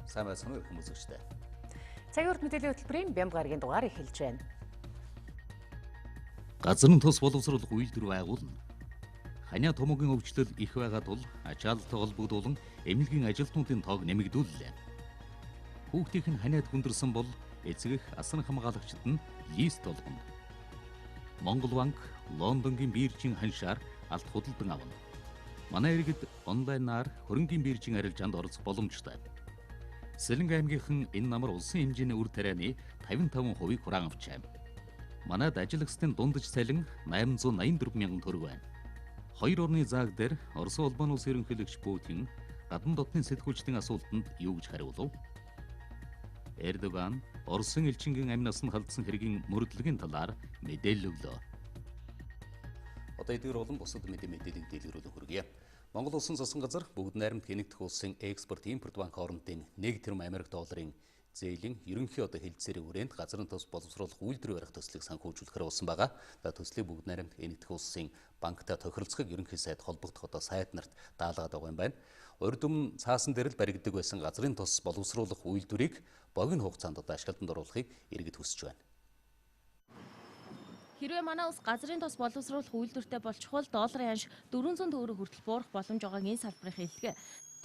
Сайн байцгаана уу хүмүүс үзэгчдээ. Цагийн урт мэдээллийн хөтөлбөрийн Бямб гарагийн дугаар эхэлж байна. Газрын тус боловсруулах үйлдвэр байгуулна. Ханиа томоогийн өвчлөл их байгаа тул ачаалттай холбогдуулан эмнэлгийн ажилтнуудын тоог нэмэгдүүллээ. Хүүхдийнх нь ханиад хүндэрсэн бол эцэг эх асан хамгаалагчид нь лист болгоно. Монгол банк Лондонгийн биржийн ханшаар алт худалдан авна. Манай иргэд онлайнаар хөрөнгийн биржийн арилжаанд оролцох боломжтой. Сэлэнг аймгийнхан энэ намар улсын хэмжээний үр тарианы 55%-ийг хураан авчаа. Манайд ажиллагчдын дундаж цалин 884 мянган төгрөг байна. Хоёр орны зааг дээр Орос улбан улс ерөнхийлөгч Путин гадна дотны сэтгүүлчдийн асуултанд юу гэж хариулав? Эрдоган Оросын элчингийн амь насанд халдсан хэргийн мөрдлөгийн талаар мэдээлэл өглөө. Одоо эдгээр болон бусад мэдээллийг дэлгэрүүлэх хүргэе. Монгол улсын засгийн газар бүгд найрамд хянагдах улсын экспорт импорт банк хоорондын 1 тэрбум Америк долларын зээлийн ерөнхий хэлэлцээрийн хүрээнд газрын тус боловсруулах үйлдвэр барих төслийг санхүүжүүлэхээр болсон байгаа. Төслийг бүгд найрамд хянагдах улсын банктай тохиролцохыг ерөнхий сайд холбогдох сайд нарт даалгаад байгаа юм байна. Урд өмнө цаасан дээр л баригддаг байсан газрын тус боловсруулах үйлдвэрийг богино хугацаанд ашиглалтанд оруулахыг иргэд хүсэж байна. Хэрвээ манай улс газрын тос боловсруулах үйлдвэртэй бол чухал долларын ханш 400 төгрөг хүртэл буурах боломж байгааг энэ салбарын хэллэгээ.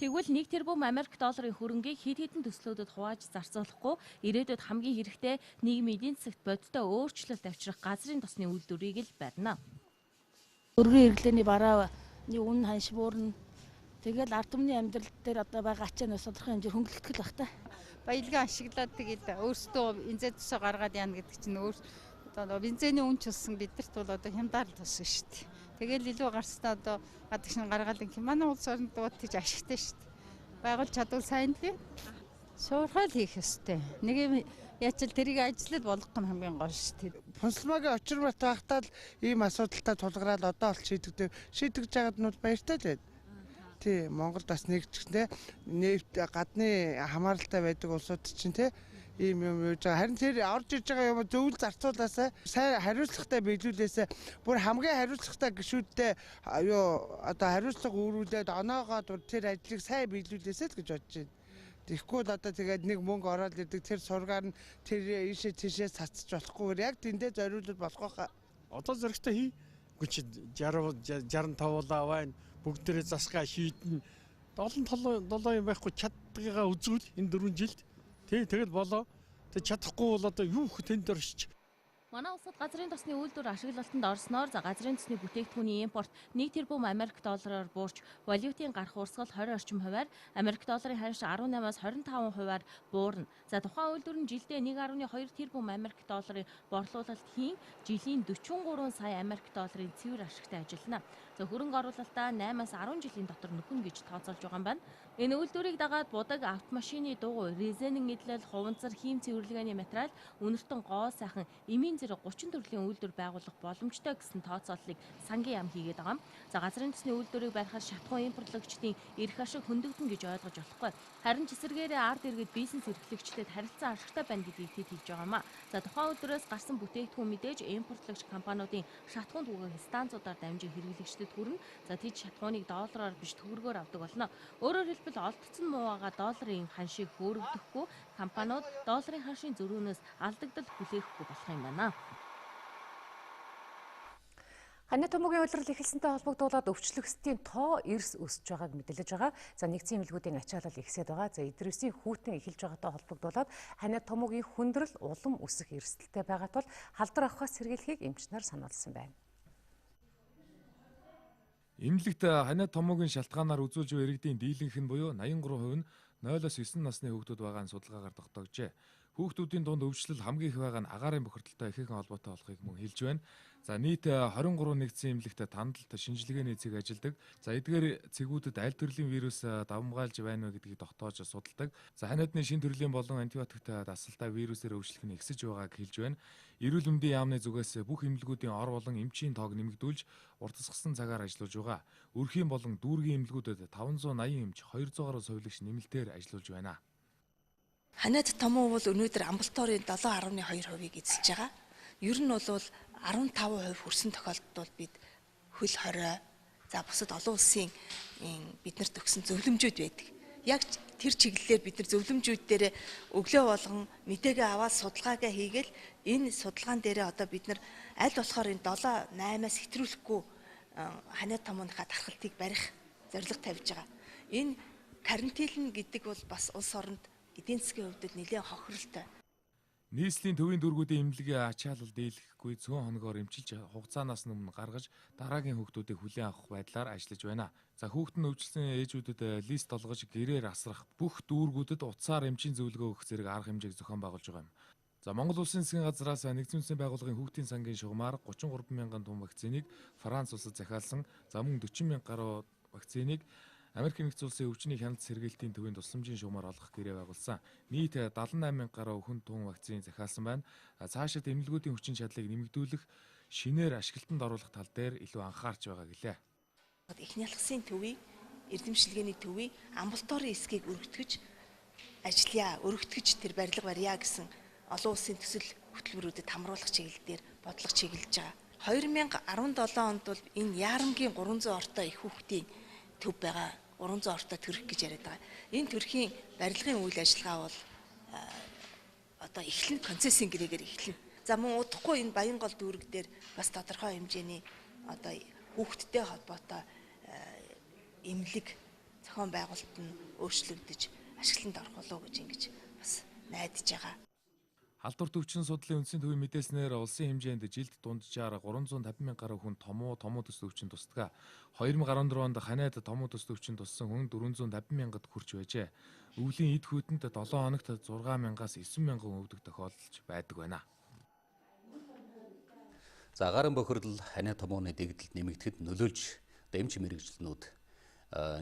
Тэгвэл 1 тэрбум Америк долларын хөрөнгийг хэд хэдэн төслүүдэд хувааж зарцуулахгүй ирээдүйд хамгийн хэрэгтэй нийгмийн эдийн засагт бодиттой өөрчлөлт авчрах газрын тосны үйлдвэрийг л барина. Өргөн хэрэглээний барааны үнэ ханш буурна. Тэгээд ард түмний амьдрал дээр одоо байгаа ачаанаас тодорхой хэмжээр хөнгөлөлтөх байх та. Баялгаа ашиглаад тэгээд өөрсдөө энзээ тусаа гаргаад яана гэдэг чинь одоо бензиний үн чулсан бидэрт бол одоо хямдаар тусна шүү дээ. Тэгэл илүү гарстаа одоо гадагш нь гаргаал юм. Манай улс оронд дуудаж ашигтай шүү дээ. Байгуул чадвал сайн лээ. Суурхаал хийх ёстой. Нэг юм яачил тэрийг ажиллаад болгох нь хамгийн гол шүү дээ. Функционалын очирмат байхдаа л ийм асуудалтай тулгараад одоо бол шийдэгдэж байгаад нь баяртай л байна. Тий, Монголд бас нэгчтэй нефт гадны хамааралтай байдаг улсууд чинь тий ийм юм яаж байгаа. Харин тэр орж иж байгаа юм зөвл зарцуулаасаа сайн хариуцлагатай биелүүлээсээ бүр хамгийн хариуцлагатай гишүүдтэй одоо хариуцлага үүрүүлээд оноогоод тэр ажлыг сайн биелүүлээсэй л гэж бодож байна. Тэгэхгүй л одоо тэгээд нэг мөнгө ороод ирдэг тэр сургаар нь тэр ийшээ тийшээ цацж болохгүйгээр яг тэндээ зориулж болох байхаа. Одоо зэрэгтэй хий. Гүч 65 байна. Бүгдээрээ засгаа шийдэн. 7 юм байхгүй чаддгийгаа үзүүл энэ 4 жилд. Тэгэл болоо. Тэг чадахгүй бол одоо юу их тэнд оршиж. Манай улсад газрын тосны үйлдвэр ашиглалтанд орсноор газрын тосны бүтээгдэхүүний импорт 1 тэрбум Америк доллараар буурч валютын гарах урсгал 20 орчим хувиар Америк долларын ханш 18-аас 25 хувиар буурна. За тухайн үйлдвэр нь жилдээ 1.2 тэрбум Америк долларын борлуулалт хийн жилийн 43 сая Америк долларын цэвэр ашигтай ажиллана. За хөрөнгө оруулалтаа 8-аас 10 жилийн дотор нөхөн гэж тооцоолж байгаа юм байна. Энэ үйлдвэрийг дагаад будаг автомашины дугуй, резенийн эдлэл, хуванцар, хийм цэвэрлэгээний материал, үнэртэн гоо сайхан, эмийн зэрэг 30 төрлийн үйлдвэр байгуулах боломжтой гэсэн тооцооллыг сангийн яам хийгээд байгаа юм. За газрын тосны үйлдвэрийг барихаар шатхуун импортлогчдын эрх ашиг хөндөгдөн гэж ойлгож болохгүй. Харин ч эсвэргээрээ ард иргэд бизнес эрхлэгчдэд харилцан ашигтай байна гэдгийг хэлж байгаа юм а. За тухайн үйлдвэрээс гарсан бүтээгдэхүүн мэдээж импортлогч компаниудын шатхуун түгээх станцуудаар дамжин хэрэглэгчдэд хүрнэ. За тэд шатхууныг доллараар биш төгрөгөөр авдаг болно. Өөрөөр хэлбэл олдсон муугаа долларын ханшийг хөөрөгдөхгүй компаниуд долларын ханшийн зөрүүнөөс алдагдал хүлээхгүй болох юм байна. Ханиа томоогийн улирал эхэлсэнтэй холбогдуулаад өвчлөгсдийн тоо эрс өсөж байгааг мэдээлж байгаа. За нэгдсэн эмнэлгүүдийн ачаалал ихсээд байгаа. За эдрээсийн хүүтэн эхэлж байгаатай холбогдуулаад ханиа томоогийн хүндрэл улам өсөх эрсдэлтэй байгаа тул халдвар авахаас сэргийлэхийг эмч нар сануулсан байна. Эмнэлэгт ханиа томоогийн шалтгаанаар үзүүлж буй иргэдийн дийлэнх нь буюу 83% нь 0-9 насны хүүхдүүд байгаа нь судалгаагаар тогтоогжээ. Хүүхдүүдийн дунд өвчлөл хамгийн их байгаа нь агаарын бохирдолтой ихээхэн холбоотой болохыг мөн хэлж байна. За нийт 23 нэгдсэн эмнэлэгт тандалт шинжилгээний цэг ажилладаг. За эдгээр цэгүүдэд аль төрлийн вирус давмгаалж байна вэ гэдгийг тогтоож судалдаг. За ханиадны шин төрлийн болон антибиотиктэй дасалтай вирусээр өвчлөх нь ихсэж байгааг хэлж байна. Эрүүл мэндийн яамны зүгээс бүх эмнэлгүүдийн ор болон эмчийн тоог нэмэгдүүлж уртасгасан цагаар ажиллаж байгаа. Өрхийн болон дүүргийн эмнэлгүүдэд 580 эмч 200-аар сувилагч нэмэлтээр ажиллаж байна. Ханиад томоо бол өнөөдөр амбулаторийн 7.2%-ийг эзэлж байгаа. Ер нь бол 15% хүрсэн тохиолдолд бол бид хөл хорой, за бусад олон улсын биднэрт өгсөн зөвлөмжүүд байдаг. яг тэр чиглэлээр бид нар зөвлөмжүүд дээр өглөө болгон мэдээгээ аваад судалгаагаа хийгээл энэ судалгаан дээр одоо бид нар аль болохоор энэ 7-8-аас хэтрүүлэхгүй ханиад томооныхаа тархалтыг барих зорилго тавьж байгаа. Энэ карантин гэдэг бол бас улс оронд эдийн засгийн хувьд нэлээд хохиролтой. Нийслэлийн төвийн дүүргүүдийн эмнэлгийн ачаалал дийлэхгүй цөөн хоногоор эмчилж хугацаанаас өмнө гаргаж дараагийн хүүхдүүдийг хүлээн авах байдлаар ажиллаж байна. За хүүхэд нь өвчлсөн ээжүүдэд лист олгож гэрээр асрах бүх дүүргүүдэд утсаар эмчийн зөвлөгөө өгөх зэрэг арга хэмжээг зохион байгуулж байгаа юм. За Монгол Улсын засгийн газраас Нэгдсэн улсын байгууллагын хүүхдийн сангийн шугамаар 33 мянган том вакциныг Франц улсад захиалсан. За мөн 40 мянга гаруй вакциныг Америк нэгдсэн улсын өвчний хяналт сэргийлтийн төвийн тусламжийн шугамаар олгох гэрээ байгуулсан. Нийт 78 мянга гаруй хүн тун вакцины захиалсан байна. Цаашид эмнэлгүүдийн хүчин чадлыг нэмэгдүүлэх, шинээр ашиглалтанд оруулах тал дээр илүү анхаарч байгаа гэлээ. Эхний алгасын төвийн эрдэмшилгээний төвийн амбулаторийн эсгийг өргөтгөж ажиллая, өргөтгөж тэр барилга барья гэсэн олон улсын төсөл хөтөлбөрүүдэд хамруулах чиглэлээр бодлого чиглэж байгаа. 2017 онд бол энэ Яарамгийн 300 ортой их хүүхдийн төв байгаа. 300 ортой төрөх гэж яриад байгаа. Энэ төрхийн барилгын үйл ажиллагаа бол одоо эхлэн концессийн гэрээгээр эхлэн. За мөн удахгүй энэ Баянгол дүүрэг дээр бас тодорхой хэмжээний одоо хүүхдтэй холбоотой эмнэлэг зохион байгуулалт нь өөрчлөгдөж ашиглалтанд орох болов уу гэж ингэж бас найдаж байгаа. Халдвар төвчин судлалын үндсийн төвийн мэдээснээр улсын хэмжээнд жилд дунджаар 350 мянга гаруй хүн томуу төс төвчин тусдаг. 2014 онд ханиад томуу төс төвчин туссан хүн 450 мянгад хүрч байжээ. Өвлийн эд хүйтэнд 7 хоногт 6 мянгаас 9 мянган өвдөх тохиолдолж байдаг байна. За агаарын бохирдол ханиад томооны дэгдэлд нэмэгдэхэд нөлөөлж эмч мэрэгчлэнүүд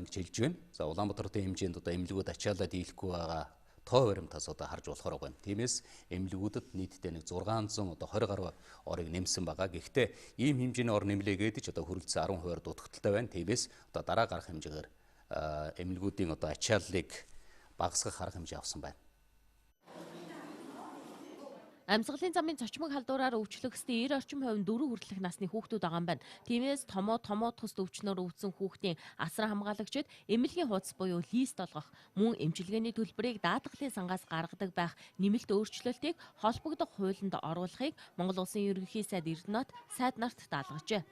ингэж хэлж байна. За Улаанбаатарын хэмжээнд одоо эмнэлгүүд ачаалал дийлэхгүй байгаа тоо баримтаас одоо харж болохоор байгаа юм. Тиймээс эмнэлгүүдэд нийтдээ нэг 620 гаруй орыг нэмсэн байгаа. Гэхдээ ийм хэмжээний ор нэмлээгээд ч одоо хүрэлцэн 10% дутагдaltaй байна. Тиймээс одоо дараа гарах хэмжээгээр эмнэлгүүдийн одоо ачааллыг багасгах арга хэмжээ авсан байна. Амьсгалын замын цочмог халдвараар өвчлөгсдийн 90 орчим хувь 4 хүртэлх насны хүүхдүүд байгаа юм байна. Тиймээс томоо тус өвчнөр өвдсөн хүүхдийн асран хамгаалагчид эмнэлгийн хуудас буюу лист олгох, мөн эмчилгээний төлбөрийг даатгалын сангаас гаргадаг байх нэмэлт өөрчлөлтийг холбогдох хуулинд оруулахыг Монгол Улсын ерөнхий сайд Эрдэнэт сайд нарт даалгажээ.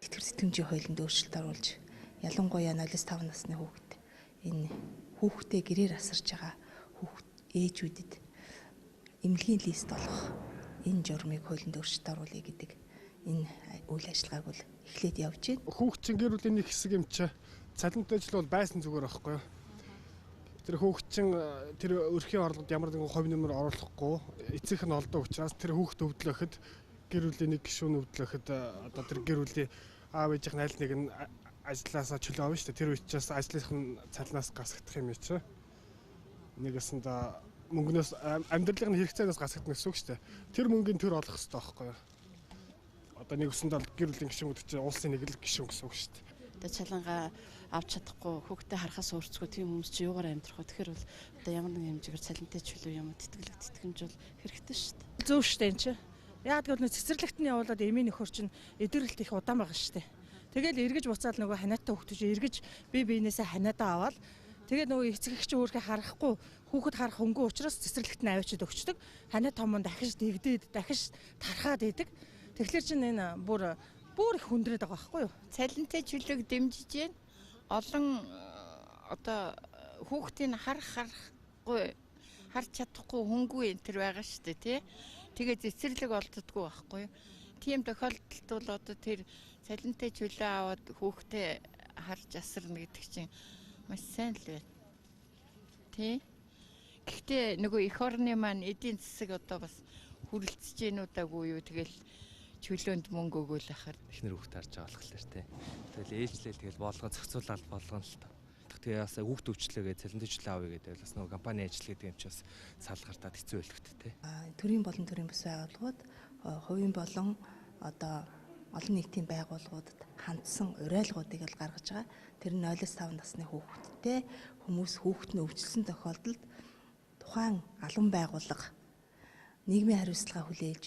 Тэтгэр сэтгэмжийн хуулинд өөрчлөлт оруулж ялангуяа 0-5 насны хүүхэд энэ хүүхдээ гэрээр асарж байгаа ээжүүдэд эмнэлгийн лист олгох энэ журмыг хуулинд өөрчлөлт оруулъя гэдэг энэ үйл ажиллагааг бол эхлээд явж байна. Хүүхдийн гэр бүлийн нэг хэсэг юм чи цалинтай ажил бол байсан зүгээр байхгүй юу? Тэр хүүхдчин тэр өрхийн орлогод ямар нэгэн хувь нэмэр оруулахгүй эцэг нь олдог учраас тэр хүүхд өвдлөхөд гэр бүлийн нэг гишүүн өвдлөхөд одоо тэр гэр бүлийн аав ээжийнх нь аль нэг нь ажлаасаа чөлөө авна шүү дээ. Тэр учраас ажлынх нь цалинаас гасгах юм чи. Нэгэсэнд мөнгнөөс амьдралын хэрэгцээнээс гасгах гэсэн үг шүү дээ. Тэр мөнгөний төр олох хэрэгтэй байхгүй юу? Одоо нэг өсөнд бол гэр бүлийн гишүүн гэдэг чинь улсын нэг л гишүүн гэсэн үг шүү дээ. Одоо чалангаа авч чадахгүй хүүхдээ харахаас өөрцгөө тийм хүмүүс чи юугаар амьдрах вэ? Тэгэхээр бол одоо ямар нэгэн хэмжээгээр цалинтай чөлөө юм уу тэтгэмж бол хэрэгтэй шүү дээ. Зөв шүү дээ энэ чинь. Яг гэвэл цэцэрлэгт нь явуулаад эмийн нөхөр чинь эдгэрэлт их удаан байгаа шүү дээ. Тэгэл эргэж буцаад нөгөө ханиатай хүүхдүүд эргэж бие биенээсээ ханиадаа аваад тэгээд нөгөө эцэг эгч өөрхөө харахгүй хүүхэд харах хөнгөн учраас цэцэрлэгт нь авчид өгчдөг. Ханиад томон дахиж дэгдээд дахиж тархаад идэг. Тэгэхээр чинь энэ бүр их хүндрээд байгаа байхгүй юу? Цалинтай чөлөөг дэмжиж байна. Олон одоо хүүхдийн харахгүй харж чадахгүй хөнгүү энэ төр байгаа шүү дээ тий. Тэгээд цэцэрлэг олддоггүй байхгүй юу? Тийм тохиолдолд бол одоо тэр цалинтай чөлөө аваад хүүхдээ харж асарна гэдэг чинь маш сайн л байна. Тий. Гэхдээ нөгөө эх орны маань эдийн засаг одоо бас хүрэлцэж гинүүдаагүй юу тэгэл чөлөөнд мөнгө өгөөл ахаар эхнэр хүүхд харж байгаа болохоор тий. Тэгэл ээлжлээл тэгэл болгоо зохицуулаад болгоно л тоо. Тэгээ бас хүүхд өвчлөөгээ цалинтай чөлөө авъя гэдэг бас нөгөө компани ажил гэдэг юм чи бас салгартаад хэцүү байлгт тий. Төрийн болон төрийн бус байгууллагууд хувийн болон одоо олон нийтийн байгууллагуудад хандсан уриалгуудыг л гаргаж байгаа. Тэр нь 0-5 насны хүүхэдтэй хүмүүс хүүхэд нь өвчлсөн тохиолдолд тухайн албан байгууллага нийгмийн хариуцлага хүлээж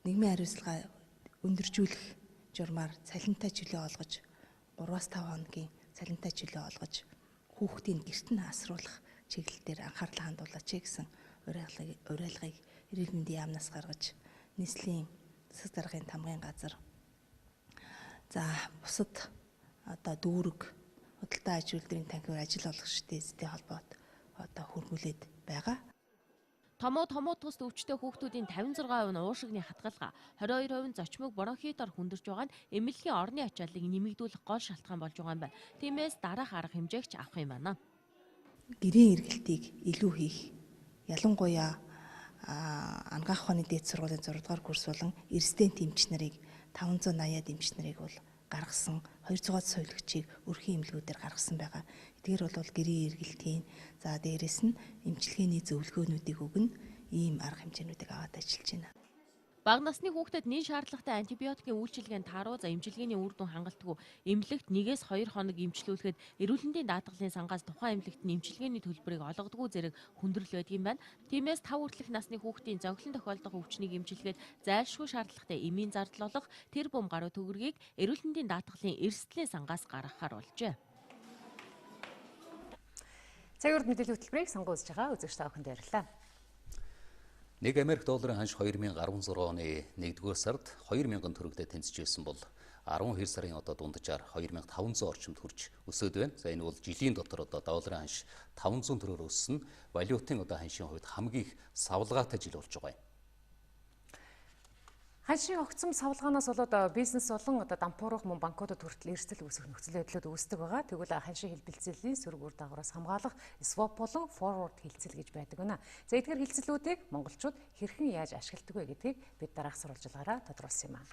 нийгмийн хариуцлага өндөржүүлэх журмаар цалинтай чөлөө олгож 3-5 хоногийн цалинтай чөлөө олгож хүүхдийн гэрт нь асруулах чиглэл дээр анхаарлаа хандуулаач гэсэн уриалгыг эрүүл мэндийн яамнаас гаргаж нийслэлийн засаг даргын тамгын газар за бусад одоо дүүрэг худалдаа аж үйлдвэрийн танхимд ажил олгогчдын эзэдийн холбоот одоо хөргүүлээд байгаа. Томоо тус өвчтөе хүүхдүүдийн 56% нь уушигны хатгалгаа, 22% нь зочмог бронхитоор хүндэрж байгаа нь эмнэлгийн орны ачааллыг нэмэгдүүлэх гол шалтгаан болж байгаа юм байна. Тиймээс дараах арга хэмжээгч авах юм байна. Гэрийн эргэлтийг илүү хийх, ялангуяа ангаах ухааны дээд сургуулийн 6 дугаар курс болон резидент эмч нарыг 580 эмч нарыг бол гаргасан 200 соёлогчийг өрхийн эмнэлгүүдээр гаргасан байгаа. Эдгээр бол гэрийн эргэлтийн за дээрэс нь эмчилгээний зөвлөгөөнүүдийг өгнө ийм арга хэмжээнүүдийг аваад ажиллаж байна. Бага насны хүүхдэд нийт шаардлагатай антибиотикийн үйлчилгээнд тааруу за эмчилгээний үр дүн хангалтгүй эмнэлэгт 1-2 хоног эмчлүүлэхэд эрүүл мэндийн даатгалын сангаас тухайн эмнэлэгт эмчилгээний төлбөрийг олгодгүй зэрэг хүндрэл байдаг юм байна. Тиймээс 5 хүртэлх насны хүүхдийн зовлон тохиолдох өвчнийг эмчилгээд зайлшгүй шаардлагатай эмийн зардал олох тэр бум гаруй төгрөгийг эрүүл мэндийн даатгалын эрсдлийн сангаас гаргахаар болжээ. Цаг урд мэдээллийн хөтөлбөрийг сонгон үзэж байгаа үзэгч та бүхэнд баярлалаа. 1 Америк долларын ханш 2016 оны 1-р сард 2000 төгрөгтэй тэнцэжсэн бол 12 сарын одоо дунджаар 2500 орчимд хүрч өсөд байна. За энэ бол жилийн дотор одоо долларын ханш 500 төгрөгөөр өссөн валютын одоо ханшийн хувьд хамгийн их савлгаатай жил болж байгаа юм. Ханшийн огцом савлгаанаас болоод бизнес болон дампуурах мөн банкудад хүртэл эрсдэл үүсэх нөхцөл байдлууд үүсдэг байгаа. Тэгвэл ханшийн хэлбэлцээлийн сөрөг үр дагавраас хамгаалах swap болон forward хэлцэл гэж байдаг байна. За эдгээр хэлцэлүүдийг монголчууд хэрхэн яаж ашигладаг вэ гэдгийг бид дараах сурвалжилгаараа тодруулсан юм аа.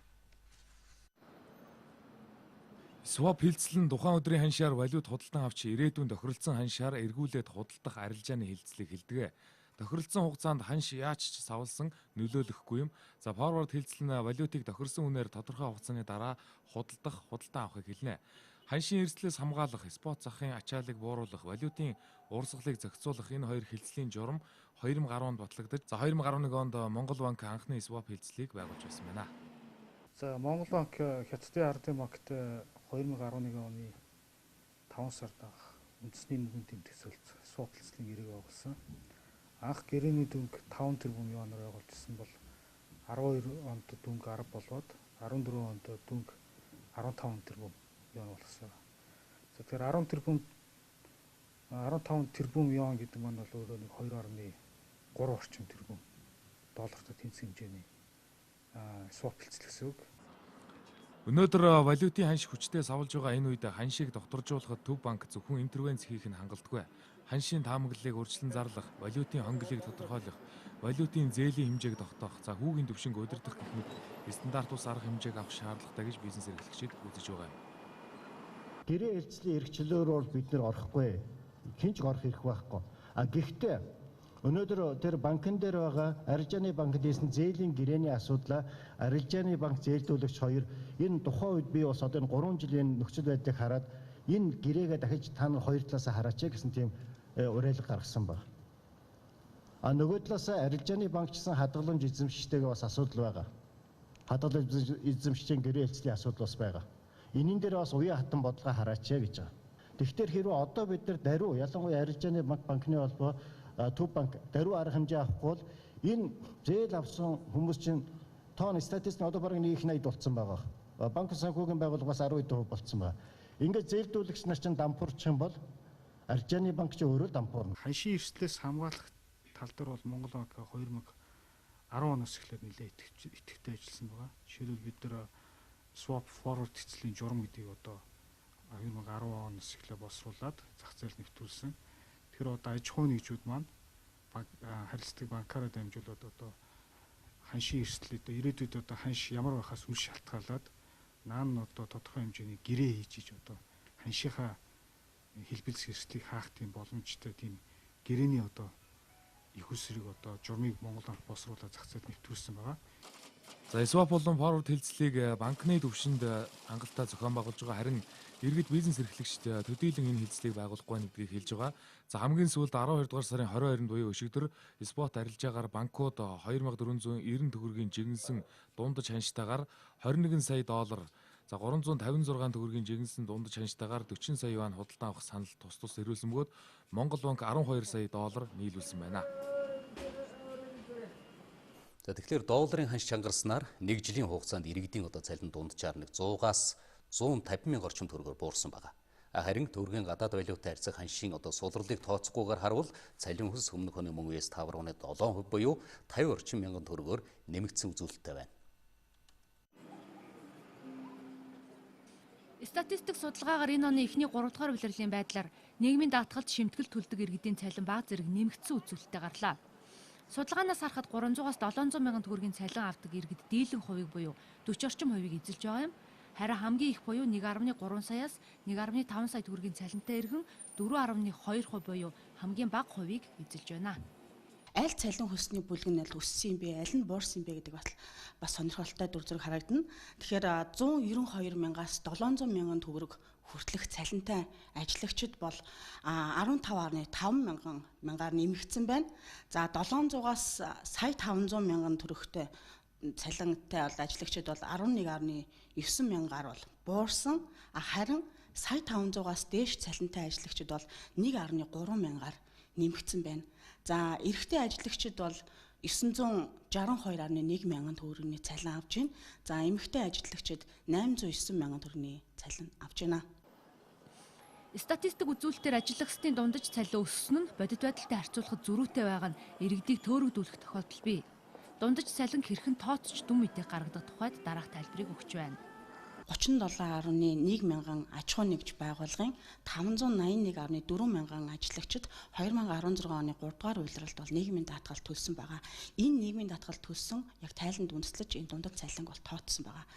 Swap хэлцэл нь тухайн өдрийн ханшаар валют худалдан авч ирээдүйн тохиролцсон ханшаар эргүүлээд худалдах арилжааны хэлцлийг хэлдэг. Тохиролцсон хугацаанд ханш яаж ч савлсан нөлөөлөхгүй юм. За forward хэлцэл нь валютыг тохирсон үнээр тодорхой хугацааны дараа худалдан авахыг хэлнэ. Ханшийн эрсдлээс хамгаалах, спот захын ачааллыг бууруулах, валютын урсгалыг зохицуулах энэ хоёр хэлцлийн журам 2010 онд батлагдаж, за 2011 онд Монгол банк анхны swap хэлцлийг байгуулж байсан байна. За Монгол банк Хятадын ардын банкт 2011 оны 5 сард үндэсний мөнгөний тэмдэгцүүлэлт swap хэлцлийн гэрээ байгуулсан. Анх гэрээний дүнг 5 тэрбум юанаар байгуулжсэн бол 12 онд дүнг 10 болоод 14 онд дүнг 15 тэрбум юан болсон. За тэгэхээр 15 тэрбум юан гэдэг маань бол өөрөө нэг 2.3 орчим тэрбум доллартай тэнцэх хэмжээний swap хэлцэл гэсэн үг. Өнөөдөр валютын ханш хүчтэй савлж байгаа энэ үед ханшийг докторжуулахад Төв банк зөвхөн интервенц хийх нь хангалтгүй. Ханшийн таамаглалыг урьдчилан зарлах, валютын хонглыг тодорхойлох, валютын зээлийн хэмжээг тогтоох, за хүүгийн төвшинг удирдах гэх мэт стандарт ус арга хэмжээг авах шаардлагатай гэж бизнес эрхлэгчид үзэж байгаа юм. Гэрээ хэлцлийн эрх чөлөөр бол бид нэр орохгүй. Хинч орох эрх байхгүй. Гэхдээ өнөөдөр тэр банкн дээр байгаа арилжааны банкд ийсэн зээлийн гэрээний асуудлаа арилжааны банк зээлдүүлэгч хоёр энэ тухайн үед би бас одоо энэ 3 жилийн нөхцөл байдлыг хараад энэ гэрээгээ дахиж та нар хоёр талаасаа хараач гэсэн тийм уриалга гаргасан баг. Нөгөө талаасаа арилжааны банк гэсэн хадгаламж эзэмшигчтэйгээ бас асуудал байгаа. Хадгаламж эзэмшигчийн гэрээ хэлцлийн асуудал бас байгаа. Энийн дээр бас уян хатан бодлого хараач гэж байгаа. Тэгэхээр хэрвээ одоо бид нар даруй ялангуяа арилжааны банкны холбоо Төв банк даруй арга хэмжээ авахгүй бол энэ зээл авсан хүмүүс чинь тоон статистик одоо бараг 1/80 болцсон байгаа. Банк санхүүгийн байгууллагаас 12% болцсон байна. Ингээд зээлдүүлэгч нар чинь дампуурч юм бол арилжааны банк чинь өөрөө дампуурна. Ханшийн эрсдлээс хамгаалах тал дээр бол Монгол банк 2010 оноос эхлээд нэлээд идэвхтэй ажилласан байгаа. Жишээлбэл бид нар swap forward хэцлийн журам гэдгийг одоо 2010 оноос эхлээд боловсруулад зах зээл нэвтрүүлсэн. Тэр одоо аж ахуйн нэгжүүд маань харилцдаг банкаараа дамжуулаад одоо ханшийн эрсдлийг одоо ирээдүйд одоо ханш ямар байхаас үл шалтгаалаад наан одоо тодорхой хэмжээний гэрээ хийж одоо ханшийнхаа хэлбэлц эрсдлийг хаах тийм боломжтой тийм гэрээний одоо их усрыг одоо журмыг Монгол банк боловсруулаад зах зээлд нэвтрүүлсэн байгаа. За swap болон forward хэлцлийг банкны төвшөнд хангалттай зохион байгуулж байгаа. Харин иргэд бизнес эрхлэгчид төдийлөн энэ хэлцлийг байгуулахгүй гэдгийг хэлж байгаа. За хамгийн сүүлд 12 дугаар сарын 22-нд буюу өшигдөр спот арилжаагаар банкуд 2490 төгрөгийн жигнэсэн дундаж ханштайгаар 21 сая доллар За 356 төгрөгийн жигнэсэн дундаж ханштайгаар 40 сая юань худалдан авах санал тус ирүүлсэн бөгөөд Монгол банк 12 сая доллар нийлүүлсэн байна. За тэгэхээр долларын ханш чангарснаар 1 жилийн хугацаанд иргэдийн цалин дунджаар 100-аас 150 мянга орчим төгрөгөөр буурсан байна. Харин төгрөгийн гадаад валютаа харьцах ханшийн сулралыг тооцохгүйгээр харвал цалин хөлс өмнөх оны мөн үеэс 5.7% буюу 50 орчим мянган төгрөгөөр нэмэгдсэн үзүүлэлттэй байна. Статистик судалгаагаар энэ оны эхний 3 дугаар улирлын байдлаар нийгмийн даатгалд шимтгэл төлдөг иргэдийн цалин бага зэрэг нэмэгдсэн үзүүлэлттэй гарлаа. Судалгаанаас харахад 300-аас 700 мянган төгрөгийн цалин авдаг иргэд дийлэн хувийг буюу 40 орчим хувийг эзэлж байгаа юм. Харин хамгийн их буюу 1.3 саяас 1.5 сая төгрөгийн цалинтай иргэн 4.2% буюу хамгийн бага хувийг эзэлж байна. Аль цалин хөлсний бүлэг нь өссөн юм бэ, аль нь буурсан юм бэ гэдэг бас сонирхолтой дүр зураг харагдана. Тэгэхээр 192 мянгаас 700 мянган төгрөг хүртэлх цалинтай ажиллагчид бол 15.5 мянгаар нэмэгдсэн байна. За 700-аас сая 500 мянган төгрөгтэй цалинтай бол ажиллагчид бол 11.9 мянгаар бол буурсан. Харин сая 500-аас дээш цалинтай ажиллагчид бол 1.3 мянгаар нэмэгдсэн байна. За эрэгтэй ажиллагчид бол 962.1 мянган төгрөгийн цалин авч байна. За эмэгтэй ажиллагчид 809 мянган төгрөгийн цалин авч байна. Статистик үзүүлэлтээр ажиллагчдын дундаж цалин өссөн нь бодит байдалтай харьцуулахад зөрүүтэй байгаа нь иргэдийг төөрөгдүүлэх тохиолдол бий. Дундаж цалин хэрхэн тооцож дүн мэдээ гаргадаг тухайд дараах тайлбарыг өгч байна. 37.1 мянган аж ахуй нэгж байгууллагын 581.4 мянган ажиллагчид 2016 оны 3 дугаар улиралд бол нийгмийн даатгал төлсөн байгаа. Энэ нийгмийн даатгал төлсөн яг тайланд үндэслэж энэ дундад цалинг бол тооцсон байгаа.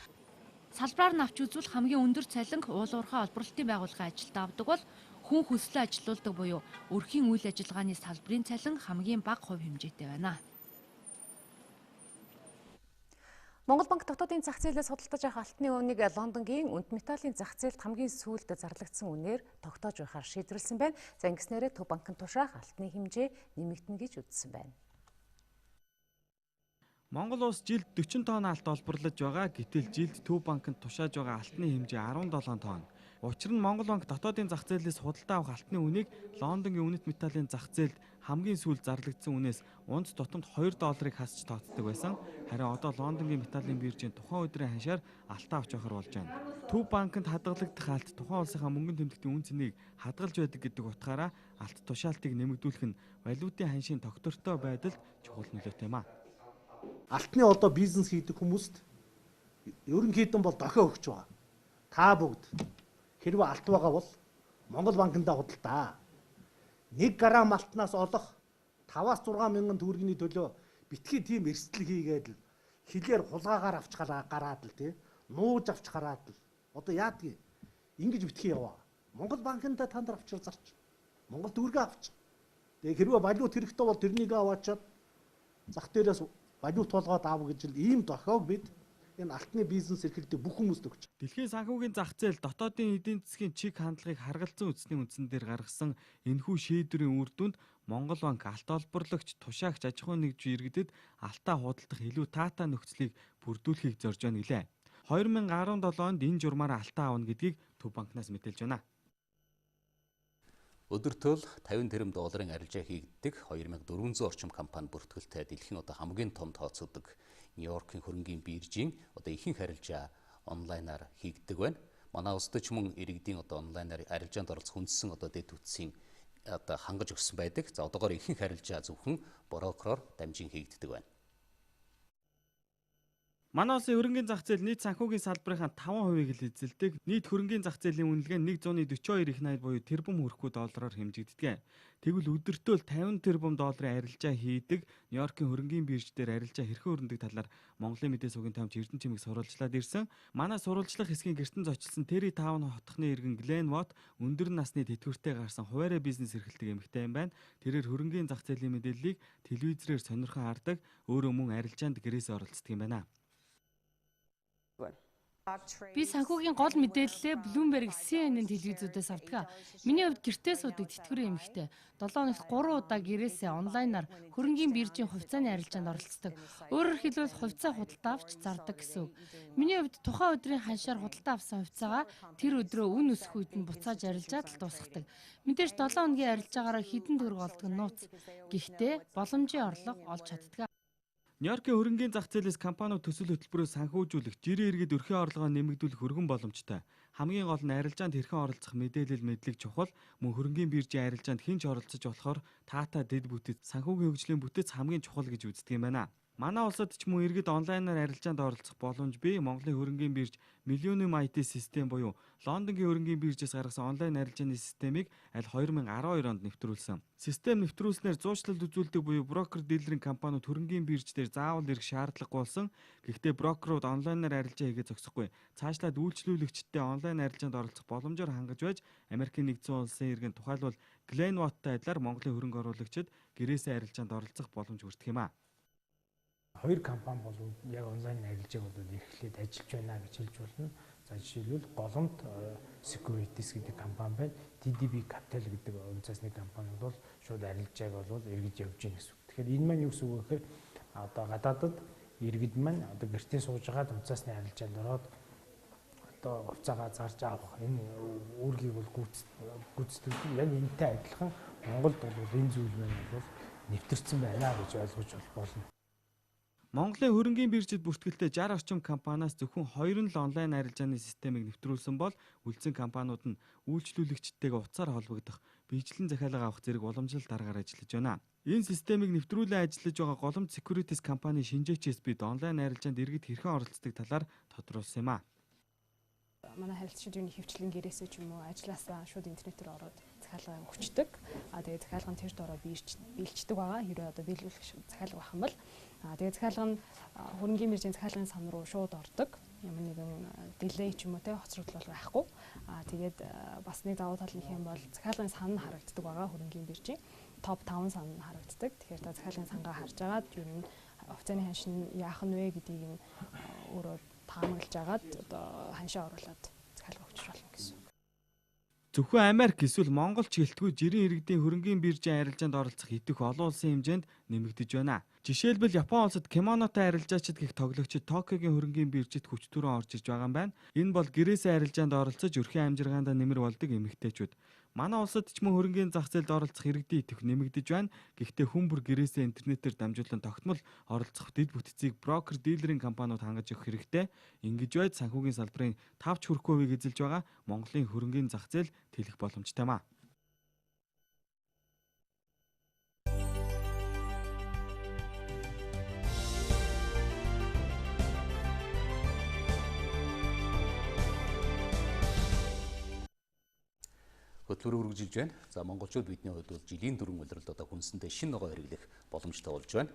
Салбараар нь авч үзвэл хамгийн өндөр цалинг уул уурхай олборлолтын байгууллагын ажилд авдаг бол хүн хөслөө ажилуулдаг буюу өрхийн үйл ажиллагааны салбарын цалин хамгийн бага хувь хэмжээтэй байна. Монгол банк дотоодын зах зээлээс худалдаж авах алтны үнийг Лондонгийн үнэт металлын зах зээлд хамгийн сүүлд зарлагдсан үнээр тогтоож байхаар шийдвэрлсэн байна. За ингэснээрээ Төв банкын тушаах алтны хэмжээ нэмэгдэнэ гэж үзсэн байна. Монгол улс жилд 40 тонн алт олборлож байгаа. Гэтэл жилд Төв банкнд тушааж байгаа алтны хэмжээ 17 тонн. Учир нь Монгол банк дотоодын зах зээлээс худалдаа авах алтны үнийг Лондонгийн үнэт металлын зах зээлд хамгийн сүүлд зарлагдсан үнээс унц тутамд $2 хасч тогтдог байсан. Харин одоо Лондонгийн металлын биржийн тухайн өдрийн ханшаар алтаа авч явахар болж байна. Төв банкнд хадгалагдах алт тухайн улсынхаа мөнгөн тэмдэгтийн үн цэнийг хадгалж байдаг гэдэг утгаараа алт тушаалтыг нэмэгдүүлэх нь валютын ханшийн тогтвортой байдалд чухал нөлөөтэй юм а. Алтны одоо бизнес хийдэг хүмүүст ерөнхийдөө бол дохио өгч байгаа. Та бүгд хэрвээ алт байгаа бол Монгол банкндаа худалдаа. 1 грамм алтнаас олох 5-6 мянган төгрөгийн төлөө битгий тийм эрсдэл хийгээд л хилээр хулгаагаар авч гараад л тий нууж авч гараад л одоо яадгийг ингэж битгий яваа. Монгол банкндаа та нар авчир зарч. Монгол төгрөгөө авч. Тэгээ хэрвээ валют хэрэгтэй бол тэрнийг аваачаад зах дээрээс валют толгойд аав гэж л ийм дохиог бид энэ алтны бизнес эрхэлдэг бүх хүмүүст өгч. Дэлхийн санхүүгийн зах зээл дотоодын эдийн засгийн чиг хандлагыг харгалзан үзсний үндсэн дээр гаргасан энэхүү шийдвэрийн үр дүнд Монгол банк алт олборлагч, тушаагч аж ахуйн нэгж иргэдэд алтаа худалдах илүү таатай нөхцөлийг бүрдүүлэхийг зорж байна гэлээ. 2017 онд энэ журмаараа алтаа авна гэдгийг Төв банкнаас мэдээлж байна. Өдөртөө $50 тэрбум арилжаа хийгддэг 2400 орчим компани бүртгэлтэй дэлхийн хамгийн том тооцогддог Нью-Йоркийн хөрөнгийн биржийн ихэнх арилжаа онлайнаар хийгддэг байна. Манай улсад ч мөн иргэдийн онлайнаар арилжаанд оролцох хүнссэн дэд үтсийн хангаж өгсөн байдаг. За одоогоор ихэнх арилжаа зөвхөн брокероор дамжин хийгддэг байна. Манай улсын хөрөнгийн зах зээл нийт санхүүгийн салбарынхаа 5%-ийг л эзэлдэг. Нийт хөрөнгийн зах зээлийн үнэлгээ нь 142 их найд буюу тэрбум хүрэхгүй доллараар хэмжигддэг. Тэгвэл өдөртөө $50 тэрбум арилжаа хийдэг Нью-Йоркийн хөрөнгийн бирж дээр арилжаа хэрхэн өрнөдөг талаар Монголын мэдээ сувгийн томч Эрдэнэ чимэг сурвалжлаад ирсэн. Манай сурвалжлах хэсгийн гэртэн зочилсон Terry Town хотхны иргэн Glenn Watt өндөр насны тэтгэвртэй гарсан хуваарай бизнес эрхэлдэг эмэгтэй юм байна. Тэрээр хөрөнгийн зах зээлийн мэдээллийг телевизээр сонирхон хардаг, өөрөө мөн арилжаанд гэрээсээ оролцдог юм байна. Би санхүүгийн гол мэдээллээ Bloomberg, CNN-ийн телевизүүдээс авдаг. Миний хувьд гэртээ суудаг тэтгэврийн эмэгтэй 7 хоногт 3 удаа гэрээсээ онлайнаар хөрөнгийн биржийн хувьцааны арилжаанд оролцдог. Өөрөөр хэлбэл хувьцаа худалдаа авч зардаг гэсэн үг. Миний хувьд тухайн өдрийн ханшаар худалдаа авсан хувьцаагаа тэр өдрөө үн өсөх үед нь буцааж арилжаад л дуусгадаг. Мэдээж 7 хоногийн арилжаагаараа хэдэн төгрөг олдог нь нууц. Гэхдээ боломжийн орлого олж чаддаг. Нью-Йоркийн хөрөнгийн зах зээлээс компаниуд төсөл хөтөлбөрөөр санхүүжүүлэх, жирийн иргэд өрхийн орлогоо нэмэгдүүлэх өргөн боломжтой. Хамгийн гол нь арилжаанд хэрхэн оролцох мэдээлэл мэдлэг чухал, мөн хөрөнгийн биржийн арилжаанд хэн ч оролцож болохоор таатай дэд бүтэц, санхүүгийн хөгжлийн бүтэц хамгийн чухал гэж үздэг юм байна. Манай улсад ч мөн иргэд онлайнаар арилжаанд оролцох боломж бий. Монголын хөрөнгийн бирж Millennium IT систем буюу Лондонгийн хөрөнгийн биржээс гаргасан онлайн арилжааны системийг аль 2012 онд нэвтрүүлсэн. Систем нэвтрүүлснээр зуучлалд үзүүлдэг буюу брокер дилерийн компаниуд хөрөнгийн бирж дээр заавал ирэх шаардлагагүй болсон. Гэхдээ брокерууд онлайнаар арилжаа хийгээ зогсохгүй. Цаашлаад үйлчлүүлэгчдтэй онлайн арилжаанд оролцох боломжоор хангаж байж Америкийн нэгдсэн улсын иргэн тухайлбал Glenwatt-тай адилаар Монголын хөрөнгө оруулагчид гэрээсээ арилжаанд оролцох боломж хүртэх юм а. Хоёр компани бол яг онлайн арилжааг бол эрхлээд ажиллаж байна гэж хэлж болно. За жишээлбэл Голомт Securities гэдэг компани байна. TDB Capital гэдэг үнцасны компани бол шууд арилжааг бол эргэж явж байна гэсэн үг. Тэгэхээр энэ маань юу гэсэн үг вэ гэхээр одоо гадаадад иргэд маань одоо гэртээ сууж байгаа үнцасны арилжаанд ороод одоо хувьцаагаа зарж авах энэ үүргийг бол гүйцэтгэх яг энэтэй адилхан Монголд бол энэ зүйл маань бол нэвтэрсэн байна гэж ойлгож болно. Монголын хөрөнгийн биржид бүртгэлтэй 60 орчим компаниас зөвхөн 2 л онлайн арилжааны системийг нэвтрүүлсэн бол үлдсэн компаниуд нь үйлчлүүлэгчдтэйгээ утсаар холбогдох, биечлэн захиалга авах зэрэг уламжлалт аргаар ажиллаж байна. Энэ системийг нэвтрүүлэн ажиллаж байгаа Голомт Securities компани шинжээчээс бид онлайн арилжаанд иргэд хэрхэн оролцдог талаар тодруулсан юм а. Манай харилцагчдын хөвчлэн гэрээсээ ч юм уу ажилласаа шууд интернетээр ороод захиалга өгчдөг. Тэгээд захиалга нь тэр дороо биелждэг байгаа. Хэрвээ одоо биелүүлэх захиалга байх юм бол тэгээд захиалга нь хөрөнгийн биржийн захиалгын сан руу шууд ордог. Ямар нэгэн дилей ч юм уу те хоцрогдол бол байхгүй. Тэгээд бас нэг давуу тал нөх юм бол захиалгын сан нь харагддаг байгаа хөрөнгийн биржийн топ 5 сан нь харагддаг. Тэгэхээр та захиалгын сангаа харж агаад юу н хувьцааны ханш нь яах нь вэ гэдгийг нь өөрөө таамаглаж агаад одоо ханшаа оруулаад захиалга өгч болно гэсэн үг. Зөвхөн Америк эсвэл Монгол ч гэлтгүй жирийн иргэдийн хөрөнгийн биржийн арилжаанд оролцох идэх олон улсын хэмжээнд нэмэгдэж байна. Жишээлбэл Япон улсад Кимонотой арилжаачид гэх тоглогчид Токиогийн хөрөнгийн биржид хүч төрөн орж иж байгаа юм байна. Энэ бол гэрээсээ арилжаанд оролцож өрхийн амжиргаанд нэмэр болдог эмэгтэйчүүд. Манай улсад ч мөн хөрөнгийн зах зээлд оролцох иргэдийн идэх нэмэгдэж байна. Гэхдээ хүн бүр гэрээсээ интернетээр дамжуулан тогтмол оролцох дэд бүтцийг брокер дилерийн компаниуд хангаж өгөх хэрэгтэй. Ингэж байж санхүүгийн салбарын 5-40% эзэлж байгаа Монголын хөрөнгийн зах зээл тэлэх боломжтой юм а. Хөтөлбөр үргэлжилж байна. За монголчууд бидний хувьд бол жилийн дөрвөн улиралд одоо хүнсэндээ шинэ ногоо хэрэглэх боломжтой болж байна.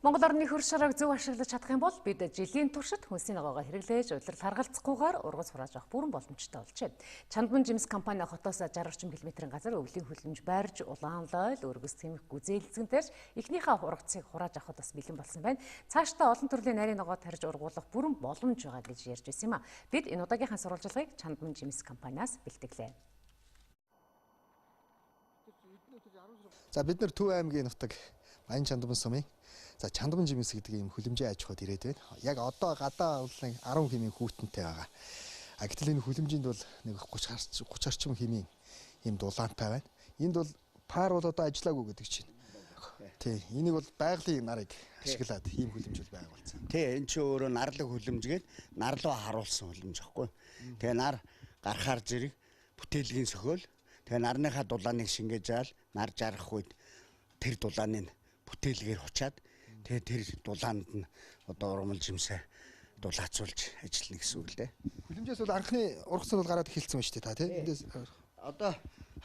Монгол орны хөрш шаргааг зөв ашиглаж чадах юм бол бид жилийн туршид хүнсийн ногоогоо хэрэглээж улирал харгалзахгүйгээр ургац хурааж авах бүрэн боломжтой болжээ. Чандман Жимс компани хотоос 60 орчим километрийн газар өвлийн хөлөмж барьж, улаан лойл, өргөс цэмэх гүзээлцгэнтэрж эхнийхээ ургацыг хурааж авахд бас бэлэн болсон байна. Цаашдаа олон төрлийн нарийн ногоо тарьж ургуулах бүрэн боломж байгаа гэж ярьж байсан юм а. Бид энэ удаагийнхаа сурвалжлагыг Чандман Жимс компаниас бэлтгэлээ. За бид нар Төв аймгийн нутаг Баян Чандман сумын за Чандман Жимс гэдэг ийм хөлөмжийн аж ахуйд ирээд байна. Яг одоо гадаа бол 10 хэмээн хүүтэнтэй байгаа. Гэтэл энэ хөлөмжинд бол нэг 30 орчим хэмээн ийм дулаантай байна. Энд бол пар бол одоо ажиллаагүй гэдэг чинь. Тий, энийг бол байгалийн нарыг ашиглаад ийм хөлөмж бол байгуулсан. Тий, энэ чи өөрөө нарлаг хөлөмжгээд нар руу харуулсан хөлөмж аахгүй. Тэгээ нар гарахаар зэрэг бүтээлгийн сөхөөл тэгээ нарныхаа дулааныг шингээж аал нар жаргах үед тэр дулааныг бүтээлгээр хучаад тэгээ тэр дулаанд нь одоо ургамал жимсээ дулаацуулж ажиллана гэсэн үг л дээ. Хөлөмжөөс бол анхны ургацсан бол гараад эхэлсэн байна шүү дээ та тий. Эндээс одоо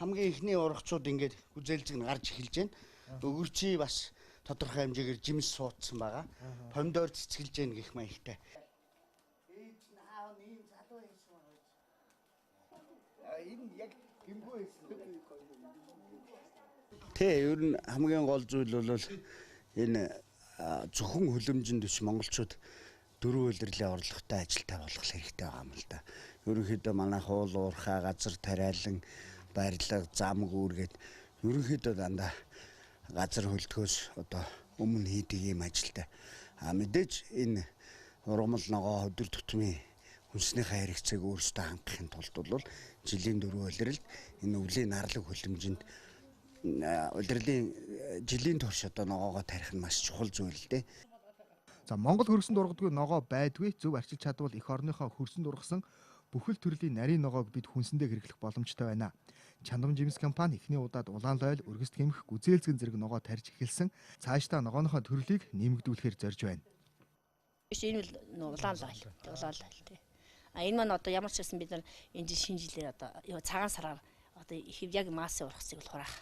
хамгийн ихний ургацууд ингээд гүзээлзэг нь гарч эхэлж байна. Өгөрчий бас тодорхой хэмжээгээр жимс суудсан байгаа. Помидор цэцгэлж гэн гэх маягтай. Энэ яг гимгүү хэлсэн. Тэ ер нь хамгийн гол зүйл бол энэ зөвхөн хөлөмжөнд биш монголчууд дөрвөн улирлын орлоготой ажилтай болох хэрэгтэй байгаа юм л да. Ерөнхийдөө манай хуул уурхай, газар тариалан, барилга, зам гүүргээд ерөнхийдөө дандаа газар хөлтгөөс одоо өмнө хийдэг юм ажилтай. Мэдээж энэ ургамал ногоо өдөр тутмын хүнснийхээ хэрэгцээг өөрсдөө хангахын тулд бол жилийн дөрвөн улирлд энэ өвлийн нарлаг хүлэмжинд улирлын жилийн турш одоо ногоогоо тарих нь маш чухал зүйл л дээ. За Монгол хөрсөнд ургадгүй ногоо байдгүй зөв арчилж чадвал эх орныхоо хөрсөнд ургасан бүхэл төрлийн нарийн ногоог бид хүнсэндээ хэрэглэх боломжтой байна. Чандам жимс компани эхний удаад улаан лойл, өргөст гэмх, гүзээлзгэн зэрэг ногоо тарьж эхэлсэн. Цаашдаа ногооныхоо төрлийг нэмэгдүүлэхээр зорж байна. Энэ бол улаан лойл тий. Энэ маань одоо ямар ч байсан бид нар энэ шинэ жилээр одоо цагаан сараар одоо их яг массын ургацыг бол хураах.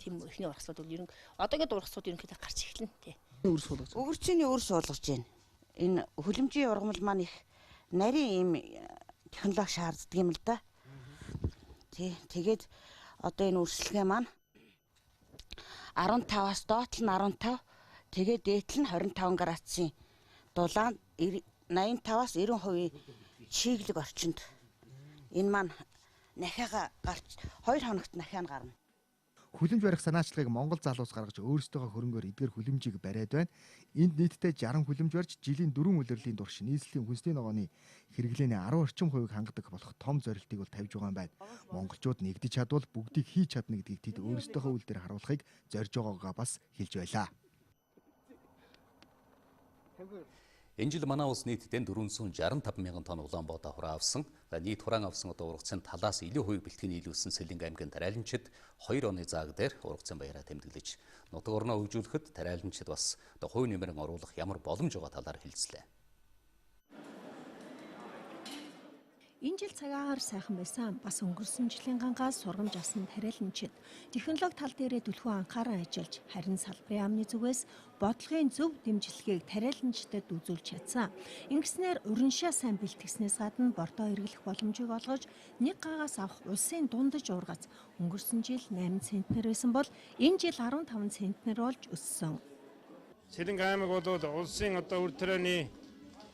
Тийм эхний ургацууд бол ерөн одоогийн ургацууд ерөнхийдөө гарч эхэлнэ тий. Өгөрчний өөр суулгаж байна. Энэ хүлэмжийн ургамал маань их нарийн ийм технологи шаарддаг юм л да. Тэгээд одоо энэ үрсэлгээ маань 15-аас доотлол нь 15, тэгээд дээтлэл нь 25 градусын дулаан 85-аас 90% чиглэг орчинд энэ маань нахиага гарч 2 хоногт нахиа нь гарна. Хүлэмж барих санаачлагыг Монгол залуус гаргаж өөрсдийнхөө хөрөнгөөр эдгээр хүлэмжийг бариад байна. Энд нийтдээ 60 хүлэмж барьж жилийн 4 улирлын турш нийслэлийн хүнсний ногооны хэрэглээний 10 орчим хувийг хангадаг болох том зорилтыг бол тавьж байгаа юм байна. Монголчууд нэгдэж чадвал бүгдийг хийж чадна гэдгийг тэд өөрсдийнхөө үйл дээр харуулахыг зорж байгаагаа бас хэлж байлаа. Энэ жил манай улс нийтдээ 465 мянган тонн улаан боодоо хураа авсан. Нийт хураан авсан одоо ургацын талаас илүү хувийг бэлтгэн нийлүүлсэн Сэлэнг аймгийн тариаланчид 2 оны зааг дээр ургацын баяраа тэмдэглэж нутаг орноо хөгжүүлэхэд тариаланчид бас одоо хувь нэмрэн оруулах ямар боломж байгаа талаар хэлцлээ. Энэ жил цагаагаар сайхан байсан бас өнгөрсөн жилийн гангаас сургамж авсан тариаланчид технологи тал дээрээ түлхүү анхааран ажиллаж харин салбарын амны зүгээс бодлогын зөв дэмжлэгийг тариаланчдад үзүүлж чадсан. Ингэснээр уриншаа сайн бэлтгэснээс гадна бордоо эргэлэх боломжийг олгож нэг гаагаас авах улсын дундаж ургац өнгөрсөн жил 8 центнер байсан бол энэ жил 15 центнер болж өссөн. Сэлэнг аймаг бол улсын одоо үр төрөний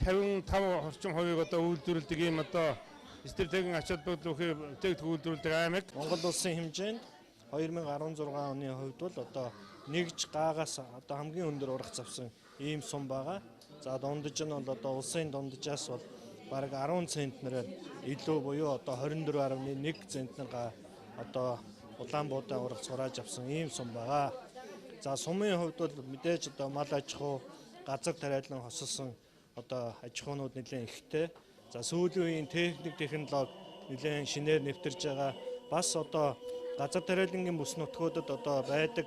55 орчим хувийг одоо үйлдвэрлэдэг юм одоо стратегийн ач холбогдол бүтээгдэхүүн үйлдвэрлэдэг аймаг. Монгол улсын хэмжээнд 2016 оны хувьд бол одоо нэгж гаагаас одоо хамгийн өндөр ургац авсан ийм сум байгаа. За дундаж нь бол одоо улсын дундажаас бол бараг 10 центнерээр илүү буюу одоо 24.1 центнер одоо улаан буудаа ургац хурааж авсан ийм сум байгаа. За сумын хувьд бол мэдээж одоо мал аж ахуй, газар тариалан хосолсон одоо аж ахуйнууд нэлээд ихтэй. За сүүлийн үеийн технологи нэлээд шинээр нэвтэрж байгаа. Бас одоо газар тариалангийн бүс нутгуудад одоо байдаг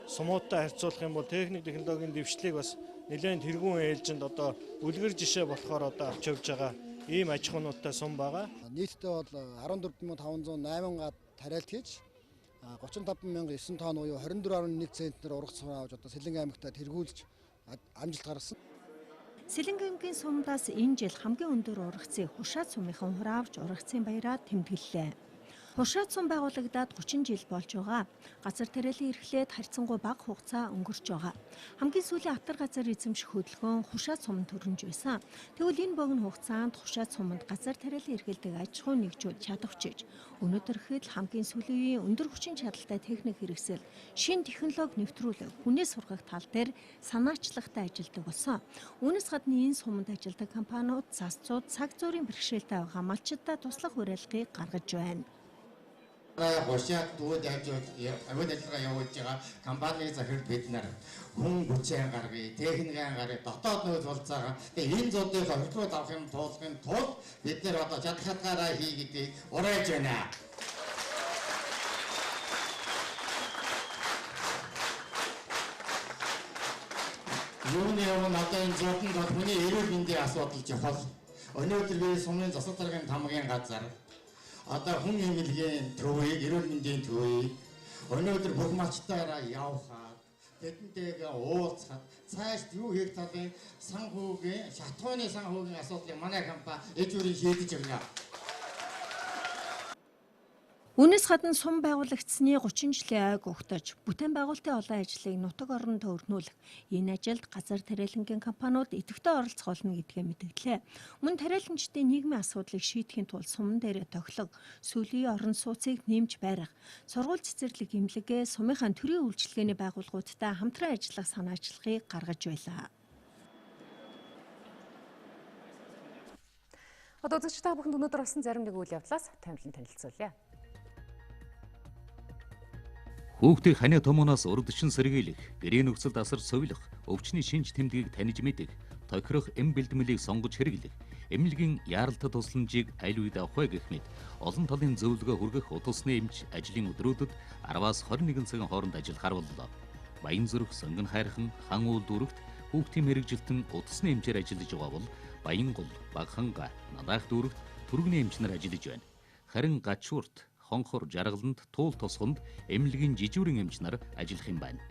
сумуудтай харьцуулах юм бол технологийн дэвшлиг бас нэлээд тэргүүн ээлжинд одоо үлгэр жишээ болохоор одоо авч явж байгаа ийм аж ахуйнуудтай сум байгаа. Нийтдээ бол 14508 га тариалт хийж 359 тонн буюу 24.1 центнер ургац авч одоо Сэлэнг аймагта тэргүүлж амжилт гаргасан. Сэлэнг аймгийн сумдаас энэ жил хамгийн өндөр ургацыг Хушаат сумынхан хураавч ургацын баяраар тэмдэглэлээ. Хушаат сум байгуулагдаад 30 жил болж байгаа. Газар тариалан эрхлээд харьцангуй бага хугацаа өнгөрч байгаа. Хамгийн сүүлийн Автар газар эзэмших хөдөлгөөн Хушаат суманд төрөнж байсан. Тэгвэл энэ богино хугацаанд Хушаат суманд газар тариалан эрхэлдэг аж ахуй нэгжүүд чадварчиж өнөөдөр хэд хамгийн сүүлийн үеийн өндөр хүчин чадалтай техник хэрэгсэл шинэ технологи нэвтрүүлэг хүнээс сургах тал дээр санаачлагтай ажилладаг болсон. Үүнээс гадна энэ суманд ажилладаг компаниуд засцууд цаг зуурын бэрхшээлтэй байгаа малчидаа туслах уриалгыг гаргаж байна. Хушаат дүүд авид ажиллагаа явуулж байгаа компани захирал бид нар хүн хүчээр гаргая, техникийн гаргая, дотоод нөөц болцоогоо. Тэгээ энэ зуудыг орчуулж авах юм туулахын тулд бид нар одоо чадах хатгаараа хий гэдгийг уриалж байна. Юуны өмнө одоо энэ зууданд бол хүний эрүүл мэндийн асуудал чухал. Өнөөдөр би сумын засаг даргын тамгын газар одоо хүн эмнэлгийн төвийг, эрүүл мэндийн төвийг өнөөдөр бүх малчтаараа явхаад тэдэнтэйгээ уулзахад цааш юу хийх талын санхүүгийн, шатхууны санхүүгийн асуудлыг манай компани эдгүүрийн шийдэж өгнө. Үүнээс гадна сум байгуулагдсны 30 жилийн ойг угтаж, бүтээн байгуулалтын олон ажлыг нутаг оронд өрнүүлэх энэ ажилд газар тариалангийн компаниуд идэвхтэй оролцох болно гэдгээ мэдээллээ. Мөн тариаламжтын нийгмийн асуудлыг шийдэхин тулд суман дээрээ тоглог, сүлийн орон сууцыг нэмж барих, сургууль цэцэрлэг имлэгээ, сумынхаа төрийн үйлчилгээний байгууллагуудтай хамтран ажиллах санаачлагыг гаргаж байлаа. Одоо үзэгч та бүхэнд өнөөдөр болсон зарим нэг үйл явдлаас томилон танилцуулъя. Хүүхдийг ханиа томооноос урдчин сэргийлэх, гэрээ нөхцөлд асар совилох, өвчний шинж тэмдгийг таньж мэдэх, тохирох эм бэлтгэлийг сонгож хэрэглэх, эмнэлгийн яаралтай тусламжийг аль үед авах вэ гэх мэт олон талын зөвлөгөө хүргэх утасны эмч ажлын өдрүүдэд 10-аас 21 цагийн хооронд ажиллахаар боллоо. Баянзүрх, Сонгон хайрхан, хан уул дүүрэгт хүүхдийн мэрэгжилтэн утасны эмчээр ажиллаж байгаа бол Баянгол, Багханга, Надаах дүүрэгт түргэний эмчнэр ажиллаж байна. Харин Гачуурт, Хонхор, Жаргаланд, Туул тосгонд эмнэлгийн жижүүрэн эмч нар ажиллах юм байна.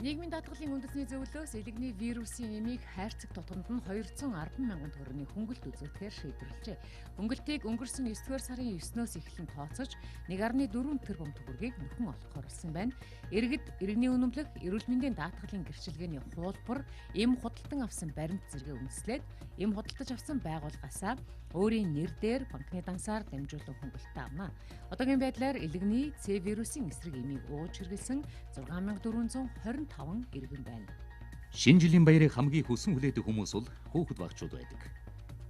Нийгмийн даатгалын үндэсний зөвлөлөөс элэгний вирусын эмийг хайрцаг тутамд нь 210 мянган төгрөгийн хөнгөлт үзэгдэхээр шийдвэрлэжээ. Хөнгөлтийг өнгөрсөн 9-р сарын 9-өөс эхлэн тооцож 1.4 тэрбум төгрөгийг нөхөн олохоор болсон байна. Иргэд иргэний үнэмлэх, эрүүл мэндийн даатгалын гэрчилгээний хуулбар, эм худалдан авсан баримт зэрэг үндэслээд эм худалдаж авсан байгууллагаасаа өөрийн нэр дээр банкны дансаар дамжуулан хөнгөлтөө авна. Одоогийн байдлаар элэгний С вирусын эсрэг эмийг ууж хэрэглэсэн 6425 иргэн байна. Шинэ жилийн баярыг хамгийн хүсэн хүлээдэг хүмүүс бол хүүхэд багчууд байдаг.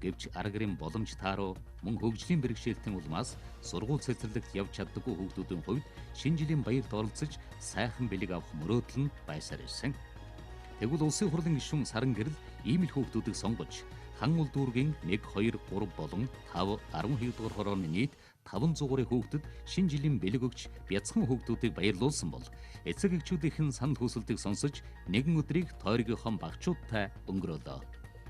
Гэвч арга гэрийн боломж тааруу мөн хөгжлийн бэрхшээлтийн улмаас сургууль цэцэрлэгт явж чаддаггүй хүүхдүүдийн хувьд шинэ жилийн баярт оролцож сайхан бэлэг авах мөрөөдөл нь байсаар ирсэн. Тэгвэл улсын хурлын гишүүн Саран Гэрэл ийм л хүүхдүүдийг сонгож хан уул дүүргийн 1, 2, 3 болон 5, 12 дугаар хорооны нийт 500 гаруй хүүхдэд шинэ жилийн бэлэг өгч бяцхан хүүхдүүдийг баярлуулсан бол эцэг эхчүүдийн санал хүсэлтийг сонсож нэгэн өдрийг тойргийнхоо багчуудтай өнгөрөөлөө.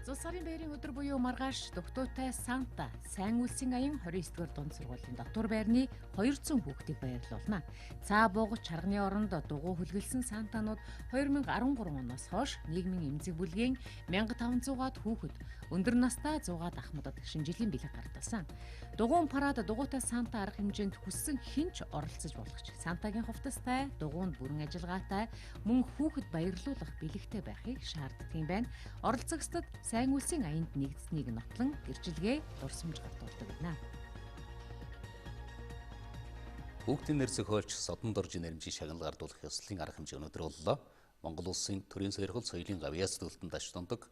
Зул сарын баярын өдөр буюу маргааш дугтуйтай Санта сайн үлсийн аян 29-р дунд сургуулийн дотор байрны 200 хүүхдийг баярлуулна. Цаа буугач чарганы оронд дугуй хүлгэлсэн Сантанууд 2013 оноос хойш нийгмийн эмзэг бүлгийн 1500-аад хүүхэд өндөр настай 100-аад ахмадад шинэ жилийн бэлэг гартасан. Дугуйн парад дугуйтай Санта арга хэмжээнд хүссэн хинч оролцож болох ч Сантагийн хувцастай, дугуйнд бүрэн ажиллагаатай мөн хүүхэд баярлуулах бэлэгтэй байхыг шаарддаг юм байна. Оролцогчдод сайн үлсийн аянд нэгдсэнийг нотлон гэрчилгээ дурсамж гартуулдаг байна. Хүүхдийн нэр зохиолч Содон Доржийн нэрмжийн шагнал гардуулах ёслолын арга хэмжээ өнөдөр боллоо. Монгол улсын төрийн сойрхол соёлын гавьяас төлөлтөнд аж тундаг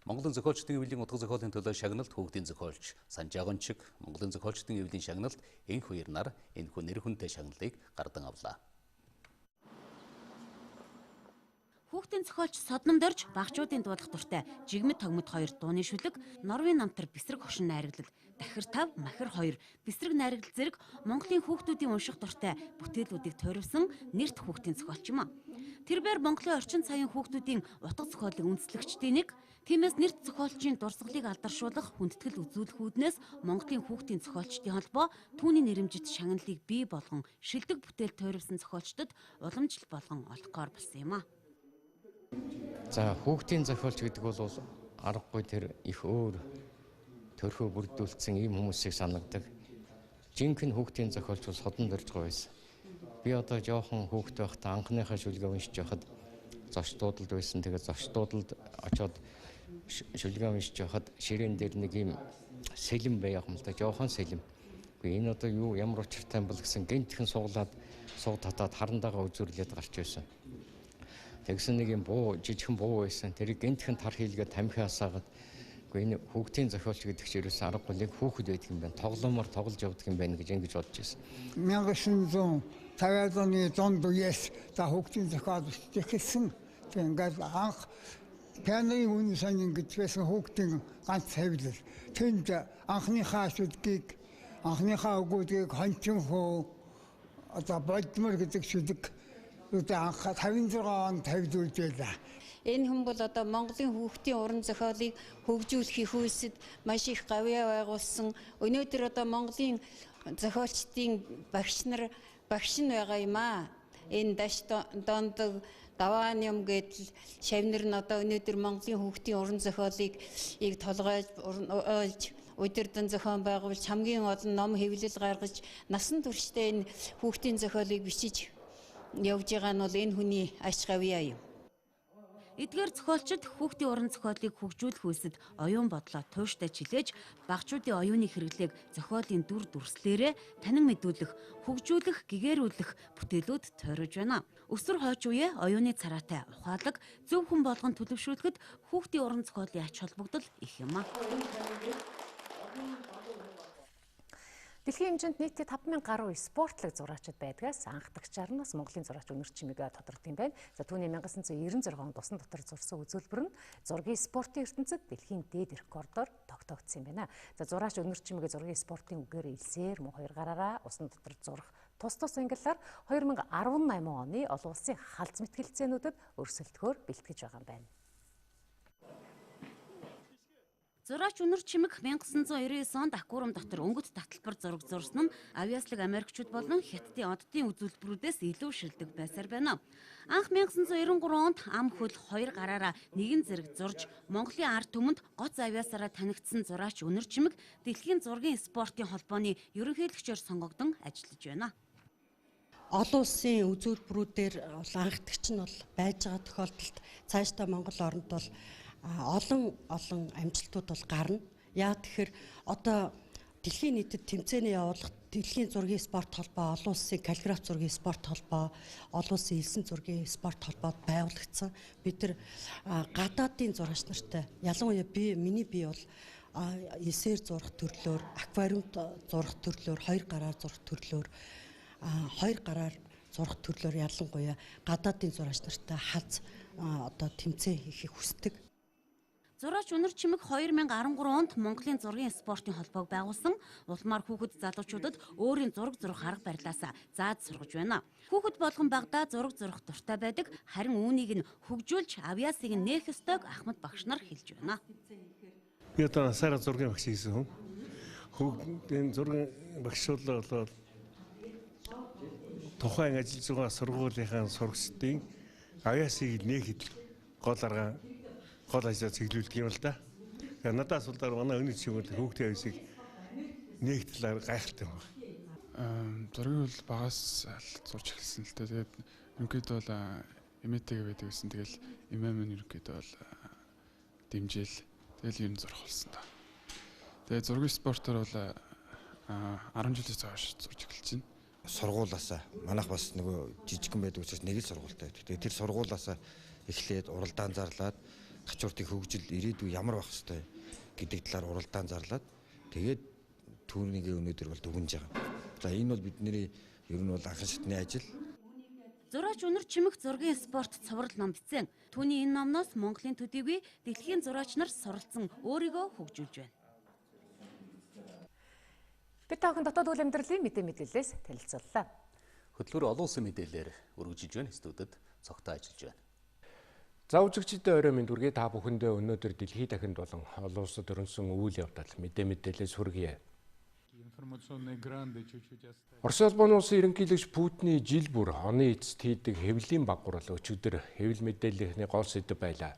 Монголын зохиолчдын эвлийн утга зохиолын төлөө шагналт хүүхдийн зохиолч Санжаагончиг, Монголын зохиолчдын эвлийн шагналт энх хоёр нар энэхүү нэр хүнтэй шагналыг гардан авлаа. Хүүхдийн зохиолч Содон Дорж багчуудын дуулах дуртай Жигмэд Тогмод 2 дууны шүлэг, Норвын намтар Бэсрэг хошин найраглал, Дахир 5, Махир 2 Бэсрэг найраглал зэрэг Монголын хүүхдүүдийн унших дуртай бүтээлүүдийг тойрвсон нэрт хүүхдийн зохиолч юм а. Тэрээр Монголын орчин цагийн хүүхдүүдийн утга зохиолыг үндэслэгчдийн нэг, тиймээс нэрт зохиолчийн дурсгалыг алдаршуулах хүндэтгэл үзүүлэх үүднээс Монголын хүүхдийн зохиолчдын холбоо түүний нэрэмжит шагналыг бий болгон шилдэг бүтээл тойрвсон зохиолчдод уламжлал болгон олохгоор болсон юм а. За хүүхдийн зохиолч гэдэг бол аргагүй тэр их өөр төрхөө бүрдүүлсэн ийм хүмүүсийг санагдаг. Жинхэнэ хүүхдийн зохиолч бол Содон Дорж байсан. Би одоо жоохон хүүхд байхдаа анхныхаа шүлгээ уншиж байхад зоч дуудалд байсан. Тэгээд зоч дуудалд очоод шүлгээ уншиж байхад ширээн дээр нэг ийм сэлэм байх юм л да, жоохон сэлэм. Гэхдээ энэ одоо юу ямар учиртай юм бол гэсэн гинтхэн суулаад сууд татаад харандаага үзүүрлээд гарч байсан. Тэгсэн нэг юм жижигхэн буу байсан. Тэрийг гинтхэн тар хийлгээд тамхи асаагаад энэ хүүхдийн зохиолч гэдэг чинь ерөөс аргагүй л хүүхэд байдаг юм байна. Тоглоомоор тоглож явдаг юм байна гэж ингэж бодож байсан. 1950-аад оны дунд үеэс за хүүхдийн зохиолч гэсэн ингээд анх пианоны үн сонин гэж байсан хүүхдийн ганц хэвлэл. Тэнд анхныхаа шүлгийг, анхныхаа өгүүдийг хончин хөө одоо Болдмор гэдэг шүлэг анх 56 онд тавьжуулж байлаа. Энэ хүн бол одоо Монголын хүүхдийн уран зохиолыг хөгжүүлэхийг хүсэд маш их гавьяа байгуулсан. Өнөөдөр одоо Монголын зохиолчдын багш нь байгаа юм аа. Энэ Даш Дондог, Давааниум гэдэл шавнар нь одоо өнөөдөр Монголын хүүхдийн уран зохиолыг толгойж удирдан зохион байгуулж хамгийн олон ном хэвлэл гаргаж насан туршдаа энэ хүүхдийн зохиолыг бичиж явж байгаа нь бол энэ хүний ач гавьяа юм. Эдгээр зохиолчид хүүхдийн уран зохиолыг хөгжүүлэх үйлсэд оюун бодлоо тууштай чилээж багчуудын оюуны хэрэглээг зохиолын дүр дүрслэлээрээ танин мэдүүлэх, хөгжүүлэх, гэгээрүүлэх бүтээлүүд тойрож байна. Өсвөр хойч үеэ оюуны цараатай ухаалаг зөв хүн болгон төлөвшүүлэхэд хүүхдийн уран зохиолын ач холбогдол их юм. Дэлхийн хэмжээнд нийтдээ 5,000 гаруй спортлог зураачид байдгаас анхдагчаар нь бас Монголын зураач Өнөр Чимэг тодорхой юм байна. За түүний 1996 онд усан дотор зурсан үзүүлбэр нь зургийн спортын ертөнцид дэлхийн дээд рекордоор тогтоогдсон юм байна. За зураач Өнөр Чимэг зургийн спортын үгээр илсээр мөн 2 гараараа усан дотор зурах тус ангиллаар 2018 оны олон улсын халз мэтгэлцээнүүдэд өрсөлдөхөөр бэлтгэж байгаа юм байна. Зураач Өнөр Чимэг 1999 онд аквариум дотор өнгөт таталбар зураг зурсан нь авиаслаг Америкчууд болон Хятадын оддын үзүүлбэрүүдээс илүү шилдэг байсаар байна. Анх 1993 онд ам хөл 2 гараараа нэгэн зэрэг зурж Монголын ард түмэнд гоц авиасаараа танигдсан зураач Өнөр Чимэг дэлхийн зургийн спортын холбооны ерөнхийлөгчөөр сонгогдсон ажиллаж байна. Олон улсын үзүүлбэрүүдээр анхдагч нь бол байж байгаа тохиолдолд цаашдаа Монгол оронд бол олон амжилтууд бол гарна. Яг тэгэхээр одоо дэлхийн нийтэд тэмцээний явуулах дэлхийн зургийн спорт холбоо, олон улсын каллиграф зургийн спорт холбоо, олон улсын элсэн зургийн спорт холбоод байгуулагдсан. Бид нар гадаадын зурагч нартай ялангуяа миний бие бол элсээр зурах төрлөөр, аквариумд зурах төрлөөр, 2 гараар зурах төрлөөр, 2 гараар зурах төрлөөр ялангуяа гадаадын зурагч нартай хаз одоо тэмцээн хийхийг хүсдэг. Зураач Өнөр Чимэг 2013 онд Монголын зургийн спортын холбоог байгуулсан. Улмаар хүүхэд залуучуудад өөрийн зураг зурах арга барилаасаа зааж сургаж байна. Хүүхэд болгон багадаа зураг зурах дуртай байдаг. Харин үүнийг нь хөгжүүлж авиасыг нээх ёстойг Ахмад багш нар хэлж байна. Би одоо насаараа зургийн багш хийсэн хүн. Хүүхдийн зургийн багш болоод тухайн ажиллаж байгаа сургуулийнхаа сурагчдын авиасыг нээхэд гол арга гол ажлаа цэглүүлдэг юм л да. Тэгэхээр надад асуултаар манай өнөр чимэг хүүхдийн авиасыг нээх талаар гайхалтай юм байна. Зургийн бол багаас зурж эхэлсэн л дээ. Тэгээд ерөнхийдөө бол эмээтэйгээ байдаг гэсэн. Тэгэл эмээ минь ерөнхийдөө бол дэмжээл тэгэл ер нь зурх болсон да. Тэгээд зургийн спортоор бол 10 жилээс хойш зурж эхэлж байна. Сургуулаасаа манайх бас нөгөө жижигхэн байдаг учраас нэг л сургуультай байдаг. Тэгээд тэр сургуулаасаа эхлээд уралдаан зарлаад гачууртын хөгжил ирээдүй ямар байх ёстой гэдэг талаар уралдаан зарлаад тэгээд түүнийг өнөөдөр бол дүгнэж байгаа. За энэ бол бидний ер нь бол анхан шатны ажил. Зураач Өнөр Чимэг зургийн спорт цуврал ном бичсэн. Түүний энэ номноос Монголын төдийгүй дэлхийн зураач нар суралцсан өөрийгөө хөгжүүлж байна. Бид таахан дотоод үйл амьдралын мэдээллээс танилцууллаа. Хөтлөөр олон улсын мэдээлэлээр өргөжиж байна. Студид цогтой ажиллаж байна. За үзэгчдээ орой минь дүргээ та бүхэндээ өнөөдөр дэлхийд дахинд болон олон улсад өрнсөн үйл явдал мэдээлэлээс хүргэе. Орос улбаны улсын ерөнхийлөгч Путиний жил бүр оны эцэст хийдэг хэвлэлийн баг гурал өчигдөр хэвлэл мэдээллийнхний гол сэдэв байлаа.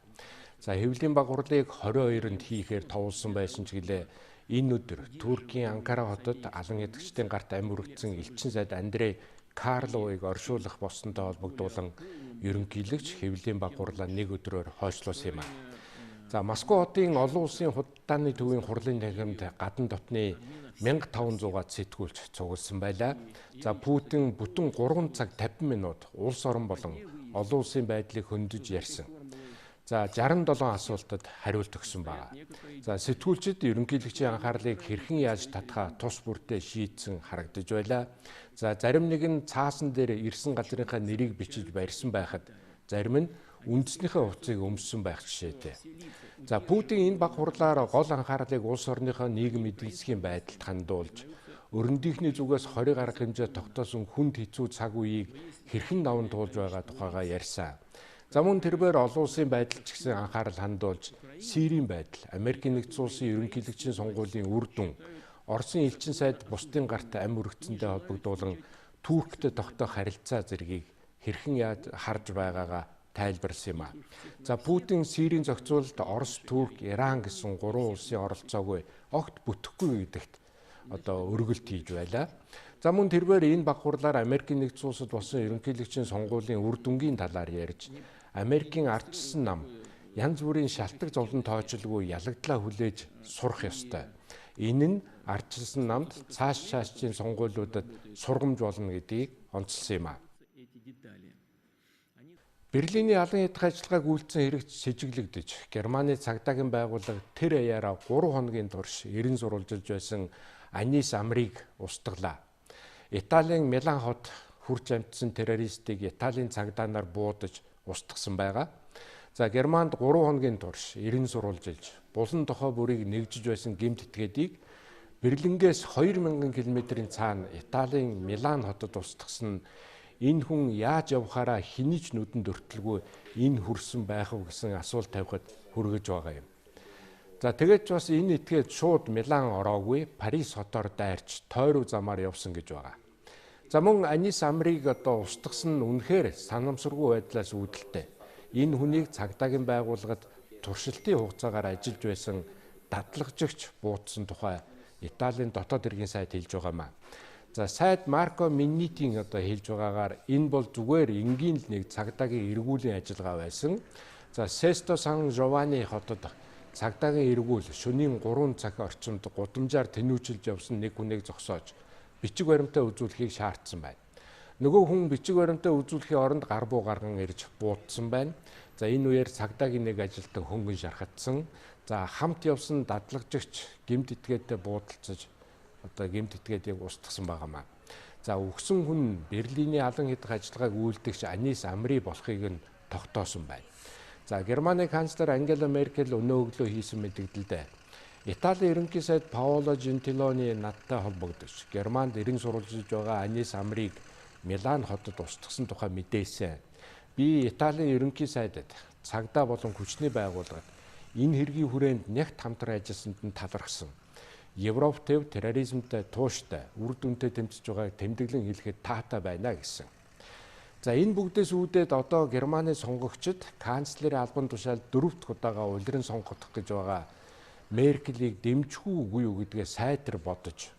За хэвлэлийн баг гурлыг 22-нд хийхээр товолсон байсан ч гэлээ энэ өдөр Туркийн Анкара хотод алан ядагчдын гарт амь өргөцсөн элчин сайд Андрей Карловыг оршуулах болсонтой холбогдуулан ерөнхийлөгч хэвлэлийн баг гурлаа нэг өдрөөр хойшлуулсан юм а. За Москва хотын олон улсын худалдааны төвийн хурлын танхимд гадна дотны 1500-аад сэтгүүлч цугласан байлаа. За Путин бүтэн 3 цаг 50 минут улс орон болон олон улсын байдлыг хөндөж ярьсан. За 67 асуултад хариулт өгсөн байна. За сэтгүүлчид ерөнхийлөгчийн анхаарлыг хэрхэн яаж татхаа тус бүртээ шийдсэн харагдаж байлаа. За зарим нэг нь цаасан дээр ирсэн газрынхаа нэрийг бичиж барьсан байхад зарим нь үндэснийхээ хувцсыг өмссөн байх жишээтэй. За Путин энэ баг хурлаар гол анхаарлыг улс орныхоо нийгэм эдийн засгийн байдалд хандуулж өрөндийнхний зүгээс 20 гаруй хэмжээ тогтоосон хүнд хэцүү цаг үеийг хэрхэн даван туулж байгаа тухайга ярьсан. За мөн тэрээр олон улсын байдал ч гэсэн анхаарал хандуулж Сирийн байдал, Америкийн нэгдсэн улсын ерөнхийлөгчийн сонгуулийн үр дүн, Оросын элчин сайд бусдын гарт амь өргөцсөнтэй холбогдуулан Турктэй тогтоох харилцаа зэргийг хэрхэн яаж харж байгаагаа тайлбарлсан юм а. За Путин Сирийн зохицуулалт Орос, Турк, Иран гэсэн 3 улсын оролцоогүй огт бүтэхгүй гэдэгт одоо өргөлт хийж байлаа. За мөн тэрээр энэ багхуурлаар Америкийн нэгдсэн улсад болсон ерөнхийлөгчийн сонгуулийн үр дүнгийн талаар ярьж, Америкийн ардчилсан нам янз бүрийн шалтгаан зовлон тооцоолгүй ялагдлаа хүлээж сурах ёстой. Энэ нь ардчилсан намд цаашийн сонгуулиудад сургамж болно гэдгийг онцлсан юм а. Берлиний алан ядах ажиллагааг үйлдсэн хэрэгт сэжиглэгдэж, Германы цагдаагийн байгууллага тэр аяараа 3 хоногийн турш эрен сурвалжилж байсан Анис Амрийг устгалаа. Италийн Милан хот хурж амтсан террористыг Италийн цагдаанаар буудаж устгасан байгаа. За Германд 3 хоногийн турш эрен сурвалжилж, булан тохой бүрийг нэгжиж байсан гэмт этгээдийг Берлингээс 2000 км-ийн цаана Италийн Милан хотод устгасан нь энэ хүн яаж явахаараа хинэж нүдэнд өртөлгүй энэ хүрсэн байх уу гэсэн асуулт тавихад хүргэж байгаа юм. За тэгээд ч бас энэ этгээд шууд Милан ороогүй Парис хотоор дайрч тойрог замаар явсан гэж байгаа. За мөн Анис Амрийг одоо устгасан нь үнэхээр санамсаргүй байдлаас үүдэлтэй. Энэ хүнийг цагдаагийн байгууллагад туршилтын хугацаагаар ажиллаж байсан дадлагжигч буутсан тухай Италийн дотоод хэргийн сайд хэлж байгаа маа. За сайд Марко Миннитийн одоо хэлж байгаагаар энэ бол зүгээр энгийн л нэг цагдаагийн эргүүлийн ажиллагаа байсан. За Сесто Сан Жовани хотод цагдаагийн эргүүл шөнийн 3 цаг орчимд гудамжаар тэнүүчилж явсан нэг хүнийг зогсоож бичиг баримтаа үзүүлэхийг шаардсан байна. Нөгөө хүн бичиг баримтаа үзүүлэхийн оронд гар буу гарган ирж буудсан байна. За энэ үеэр цагдаагийн нэг ажилтан хөнгөн шархагдсан. За хамт явсан дадлагжигч гэмт этгээдтэй буудалцаж одоо гэмт этгээдийг устгасан байгаамаа. За өгсөн хүн Берлиний алан ядах ажиллагааг үйлдэгч Анис Амри болохыг нь тогтоосон байна. За Германы канцлер Ангела Меркель өнөө өглөө хийсэн мэдээлэлд Италийн ерөнхий сайд Паоло Жентилони надтай холбогдож Германд эрен сурвалжилж байгаа Анис Амрийг Милан хотод устгасан тухай мэдээсэн. Би Италийн ерөнхий сайдад цагдаа болон хүчний байгууллагад энэ хэргийн хүрээнд нягт хамтран ажилласанд нь талархсан. Европ төв терроризмтай тууштай үр дүнтэй тэмцэж байгааг тэмдэглэн хэлэхэд таатай байна гэсэн. За энэ бүгдээс үүдээд одоо Германы сонгогчид канцлерийн албан тушаал 4 дахь удаага улиран сонгогдох гэж байгаа Меркелийг дэмжих үгүй юу гэдгээ сайтар бодож.